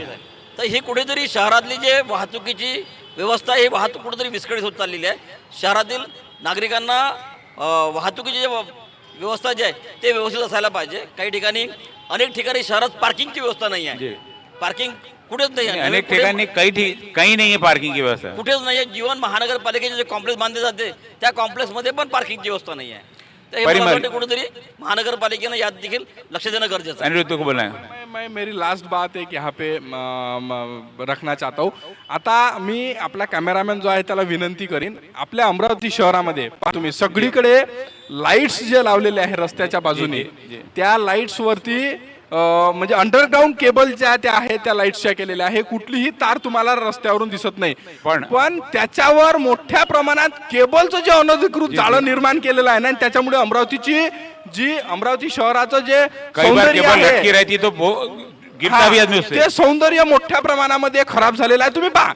तर ही कुठेतरी शहरातली जे वाहतुकीची व्यवस्था आहे, ही वाहतूक कुठेतरी विस्कळीत होत चाललेली आहे. शहरातील नागरिकांना वाहतुकीची जे व्यवस्था जी आहे ते व्यवस्थित असायला पाहिजे. काही ठिकाणी, अनेक ठिकाणी शहरात पार्किंगची व्यवस्था नाही आहे. पार्किंग कुठेच नाही आहे. अनेक ठिकाणी कहीं नहीं है पार्किंग की व्यवस्था. कुठेच नाही आहे. जीवन महानगरपालिकेचे जे कॉम्प्लेक्स बांधले जाते त्या कॉम्प्लेक्समध्ये पण पार्किंगची व्यवस्था नाही आहे. तर हे मला वाटतं कुठेतरी महानगरपालिकेनं यात देखील लक्ष देणं गरजेचं आहे. अनिरुद्ध को बोलना है. मैं मेरी लास्ट बात एक यहाँ पे रखना चाहता हूँ. आता मी आपला कॅमेरामॅन जो आहे त्याला विनंती करीन, आपल्या अमरावती शहरामध्ये तुम्ही सगळीकडे लाईट्स जे लावलेले आहे रस्त्याच्या बाजूने, त्या लाईट्स वरती म्हणजे अंडरग्राऊंड केबल ज्या त्या आहेत त्या लाईट्सच्या केलेल्या आहे. कुठलीही तार तुम्हाला रस्त्यावरून दिसत नाही, पण त्याच्यावर मोठ्या प्रमाणात केबलचं जे अनधिकृत जाळं निर्माण केलेलं आहे ना, त्याच्यामुळे अमरावती शहराचं जे सौंदर्य आहे रहती तो गिरता भी आदमी उससे. ते सौंदर्य मोठ्या प्रमाणामध्ये खराब झालेलं आहे. तुम्ही पहा,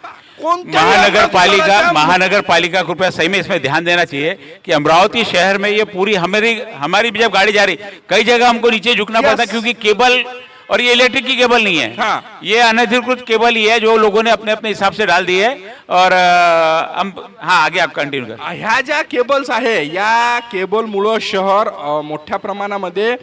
महानगरपालिका कृपया सही में इसमें ध्यान देना चाहिए कि अमरावती शहर में ये पूरी हमारी जब गाड़ी जा रही, कई जगह हमको नीचे झुकना पड़ता क्योंकि केबल, और ये इलेक्ट्रिक की केबल नहीं है. हाँ. ये अनधिकृत केबल ही है जो लोगों ने अपने अपने हिसाब से डाल दी है. और हम आगे आप कंटिन्यू कर. ह्या ज्या केबल्स आहे, या केबलमुळं शहर मोठ्या प्रमाणामध्ये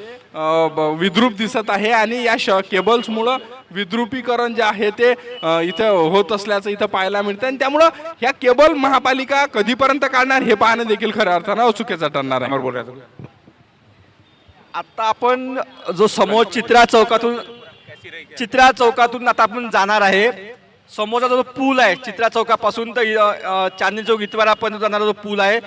विद्रूप दिसत आहे आणि या केबल्समुळं विद्रुपीकरण जे आहे ते इथं होत असल्याचं इथं पाहायला मिळतं. आणि त्यामुळं ह्या केबल महापालिका कधीपर्यंत काढणार हे पाहणं देखील खऱ्या अर्थानं अचुकीचं ठरणार आहे. आता आपण जो समोर चित्रा चौकातून आता आपण जाणार आहे. समोरचा जो पूल आहे चित्रा चौकापासून तर चांदणी चौक इतवारापर्यंत जाणारा जो पूल आहे,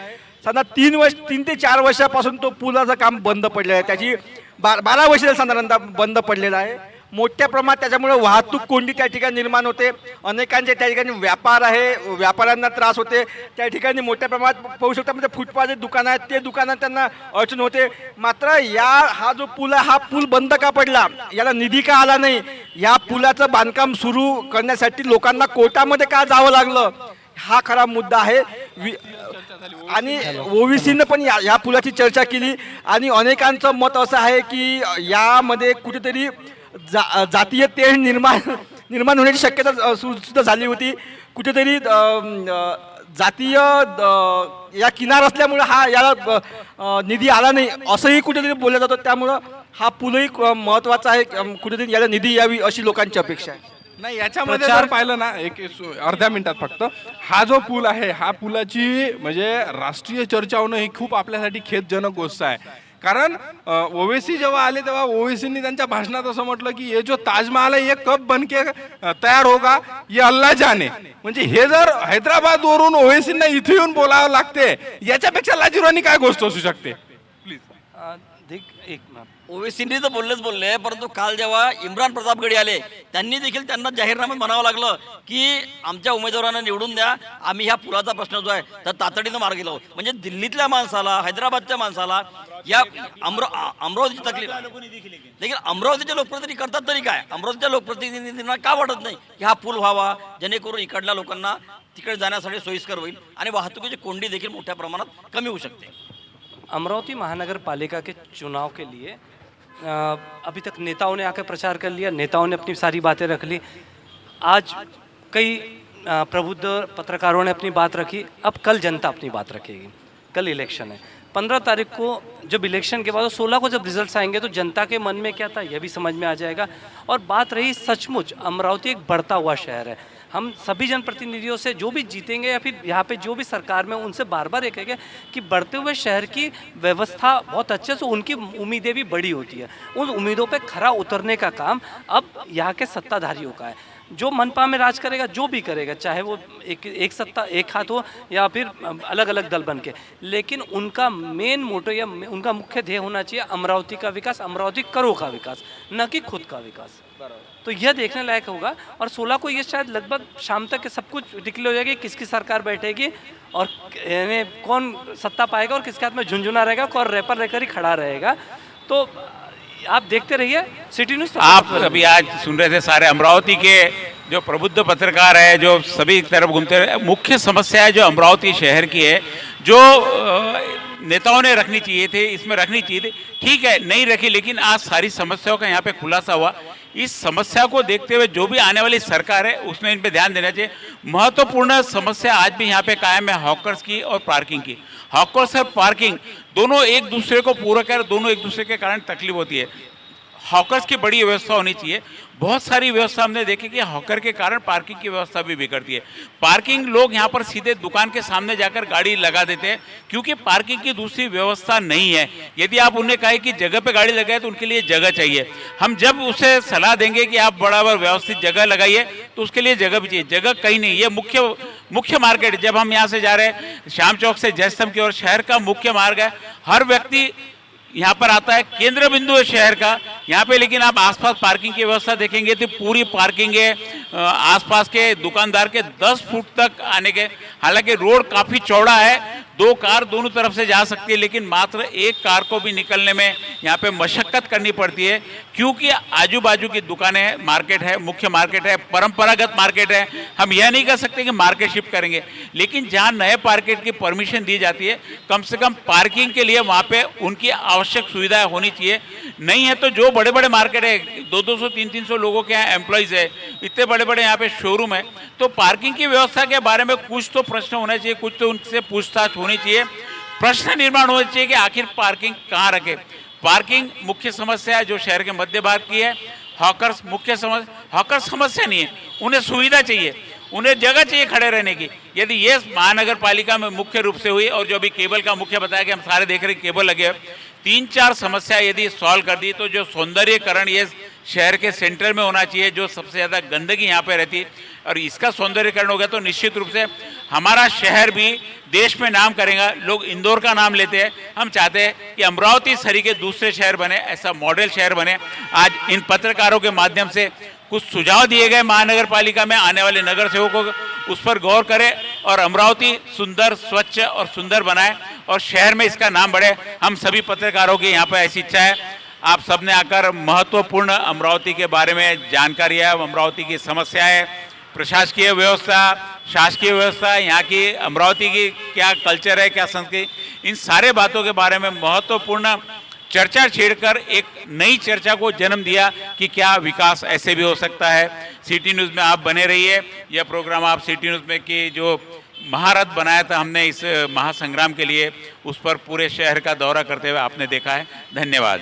साधारण 3 ते 4 वर्षापासून तो पुलाचं काम बंद पडलेलं आहे. त्याची 12 वर्ष साधारणतः बंद पडलेला आहे. मोठ्या प्रमाणात त्याच्यामुळे वाहतूक कोंडी त्या ठिकाणी निर्माण होते. अनेकांचे त्या ठिकाणी व्यापार आहे, व्यापाऱ्यांना त्रास होते. त्या ठिकाणी मोठ्या प्रमाणात पाहू शकता म्हणजे फुटपाथचे दुकानं आहेत, ते दुकानात त्यांना अडचण होते. मात्र हा जो पूल आहे, हा पूल बंद का पडला, याला निधी का आला नाही, या पुलाचं बांधकाम सुरू करण्यासाठी लोकांना कोर्टामध्ये का जावं लागलं, हा खरा मुद्दा आहे. आणि ओबीसीनं पण या पुलाची चर्चा केली आणि अनेकांचं मत असं आहे की यामध्ये कुठेतरी जातीय तेढ निर्माण होण्याची शक्यता सुद्धा झाली होती. कुठेतरी जातीय या किनार असल्यामुळे याला निधी आला नाही असंही कुठेतरी बोललं जातं. त्यामुळं हा पूलही महत्त्वाचा आहे, कुठेतरी याला निधी यावी अशी लोकांची अपेक्षा आहे. नाही, याच्यामध्ये जर पाहिलं ना, एक अर्ध्या मिनिटात फक्त, हा जो पूल आहे, हा पुलाची म्हणजे राष्ट्रीय चर्चा होणं ही खूप आपल्यासाठी खेदजनक गोष्ट आहे. कारण ओवेसी जेव्हा आले तेव्हा ओवेसींनी त्यांच्या भाषणात असं म्हटलं की हे जो ताजमहल आहे ये कब बनके तयार होगा ये अल्लाह जाने. म्हणजे हे जर हैदराबाद वरून ओवेसींना इथे येऊन बोलावं लागते, याच्यापेक्षा लाजिरवाणी काय गोष्ट असू शकते. प्लीज. एक मिनट. ओवेसींनी तर बोलले, परंतु काल जेव्हा इम्रान प्रतापगडी आले त्यांनी देखील त्यांना जाहीरनाम्यात म्हणावं लागलं की आमच्या उमेदवारांना निवडून द्या, आम्ही ह्या पुलाचा प्रश्न जो आहे तर तातडीनं मार्गी लावू. म्हणजे दिल्लीतल्या माणसाला, हैदराबादच्या माणसाला या अमरावतीची तकलीफ देखील अमरावतीचे लोकप्रतिनिधी करतात तरी काय, अमरावतीच्या लोकप्रतिनिधींना का वाटत नाही की हा पूल व्हावा जेणेकरून इकडल्या लोकांना तिकडे जाण्यासाठी सोयीस्कर होईल आणि वाहतुकीची कोंडी देखील मोठ्या प्रमाणात कमी होऊ शकते. अमरावती महानगर पालिका के चुनाव के लिए अभी तक नेताओं ने आकर प्रचार कर लिया, नेताओं ने अपनी सारी बातें रख ली. आज कई प्रबुद्ध पत्रकारों ने अपनी बात रखी. अब कल जनता अपनी बात रखेगी. कल इलेक्शन है. 15 तारीख को जब इलेक्शन के बाद 16 को जब रिजल्ट्स आएंगे तो जनता के मन में क्या था यह भी समझ में आ जाएगा. और बात रही सचमुच अमरावती एक बढ़ता हुआ शहर है. हम सभी जनप्रतिनिधियों से जो भी जीतेंगे या फिर यहाँ पे जो भी सरकार में उनसे बार बार ये कहेंगे कि बढ़ते हुए शहर की व्यवस्था बहुत अच्छे से, उनकी उम्मीदें भी बड़ी होती है. उन उम्मीदों पे खरा उतरने का काम अब यहाँ के सत्ताधारियों का है. जो मनपा में राज करेगा, जो भी करेगा, चाहे वो एक सत्ता एक हाथ हो या फिर अलग अलग दल बन के, लेकिन उनका मेन मोटो या उनका मुख्य ध्येय होना चाहिए अमरावती का विकास, अमरावती करों का विकास, न कि खुद का विकास. तो यह देखने लायक होगा. और 16 को ये शायद लगभग शाम तक सब कुछ डिक्लेयर हो जाएगी, किसकी सरकार बैठेगी और यानी कौन सत्ता पाएगा और किसके हाथ में झुंझुना रहेगा, कौन रैपर लेकर ही खड़ा रहेगा. तो आप देखते रहिए सिटी न्यूज़. आप अभी आज सुन रहे थे सारे अमरावती के जो प्रबुद्ध पत्रकार है, जो सभी तरफ घूमते रहे. मुख्य समस्या है जो अमरावती शहर की है, जो नेताओं ने रखनी चाहिए थे, इसमें रखनी चाहिए थी, ठीक है नहीं रखी, लेकिन आज सारी समस्याओं का यहाँ पे खुलासा हुआ. इस समस्या को देखते हुए जो भी आने वाली सरकार है उसने इन पे ध्यान देना चाहिए. महत्वपूर्ण समस्या आज भी यहाँ पे कायम है हॉकर्स की और पार्किंग की. हॉकर्स और पार्किंग दोनों एक दूसरे को पूरक है, दोनों एक दूसरे के कारण तकलीफ होती है. हॉकर्स की बड़ी व्यवस्था होनी चाहिए. बहुत सारी व्यवस्था हमने देखी कि हॉकर के कारण पार्किंग की व्यवस्था भी बिगड़ती है. पार्किंग लोग यहाँ पर सीधे दुकान के सामने जाकर गाड़ी लगा देते हैं क्योंकि पार्किंग की दूसरी व्यवस्था नहीं है. यदि आप उन्हें कहे कि जगह पे गाड़ी लगाए तो उनके लिए जगह चाहिए. हम जब उसे सलाह देंगे कि आप बराबर व्यवस्थित जगह लगाइए तो उसके लिए जगह भी चाहिए. जगह कहीं नहीं. ये मुख्य मार्केट, जब हम यहाँ से जा रहे हैं श्याम चौक से जयस्तंभ की ओर, शहर का मुख्य मार्ग है. हर व्यक्ति यहाँ पर आता है, केंद्र बिंदु है शहर का यहाँ पे. लेकिन आप आसपास पार्किंग की व्यवस्था देखेंगे तो पूरी पार्किंग है आसपास के दुकानदार के 10 फुट तक आने के. हालांकि रोड काफ़ी चौड़ा है, 2 कार दोनों तरफ से जा सकती है, लेकिन मात्र 1 कार को भी निकलने में यहाँ पे मशक्कत करनी पड़ती है क्योंकि आजू बाजू की दुकानें हैं, मार्केट है, मुख्य मार्केट है, परंपरागत मार्केट है. हम यह नहीं कह सकते कि मार्केट शिफ्ट करेंगे, लेकिन जहाँ नए मार्केट की परमिशन दी जाती है कम से कम पार्किंग के लिए वहाँ पे उनकी आवश्यक सुविधाएं होनी चाहिए. नहीं है तो जो बड़े बड़े मार्केट है, 200 300 लोगों के यहाँ एम्प्लॉयज़ है, इतने बड़े बड़े यहाँ पे शोरूम है, तो पार्किंग की व्यवस्था के बारे में कुछ तो प्रश्न होना चाहिए, कुछ तो उनसे पूछताछ होनी चाहिए. प्रश्न निर्माण होना चाहिए कि आखिर पार्किंग कहाँ रखे. पार्किंग मुख्य समस्या है जो शहर के मध्य भाग की है. हॉकर्स मुख्य समस्या, हॉकर्स समस्या नहीं है, उन्हें सुविधा चाहिए, उन्हें जगह चाहिए खड़े रहने की. यदि ये महानगर पालिका में मुख्य रूप से हुई और जो अभी केबल का मुख्य बताया कि हम सारे देख रहे केबल लगे हैं, 3-4 समस्या यदि सॉल्व कर दी तो जो सौंदर्यकरण ये शहर के सेंटर में होना चाहिए, जो सबसे ज़्यादा गंदगी यहाँ पे रहती है, और इसका सौंदर्यकरण हो गया तो निश्चित रूप से हमारा शहर भी देश में नाम करेगा. लोग इंदौर का नाम लेते हैं, हम चाहते हैं कि अमरावती सरी के दूसरे शहर बने, ऐसा मॉडल शहर बने. आज इन पत्रकारों के माध्यम से कुछ सुझाव दिए गए महानगर पालिका में आने वाले नगर सेवकों को, उस पर गौर करें और अमरावती सुंदर, स्वच्छ और सुंदर बनाए और शहर में इसका नाम बढ़े. हम सभी पत्रकारों की यहाँ पर ऐसी इच्छा है. आप सबने आकर महत्वपूर्ण अमरावती के बारे में जानकारी है, अमरावती की समस्याएं, प्रशासकीय व्यवस्था, शासकीय व्यवस्था, यहाँ की अमरावती की क्या कल्चर है, क्या संस्कृति, इन सारे बातों के बारे में महत्वपूर्ण चर्चा छेड़कर एक नई चर्चा को जन्म दिया कि क्या विकास ऐसे भी हो सकता है. सिटी न्यूज़ में आप बने रहिए. यह प्रोग्राम आप सिटी न्यूज़ में की जो महारथ बनाया था हमने इस महासंग्राम के लिए, उस पर पूरे शहर का दौरा करते हुए आपने देखा है. धन्यवाद.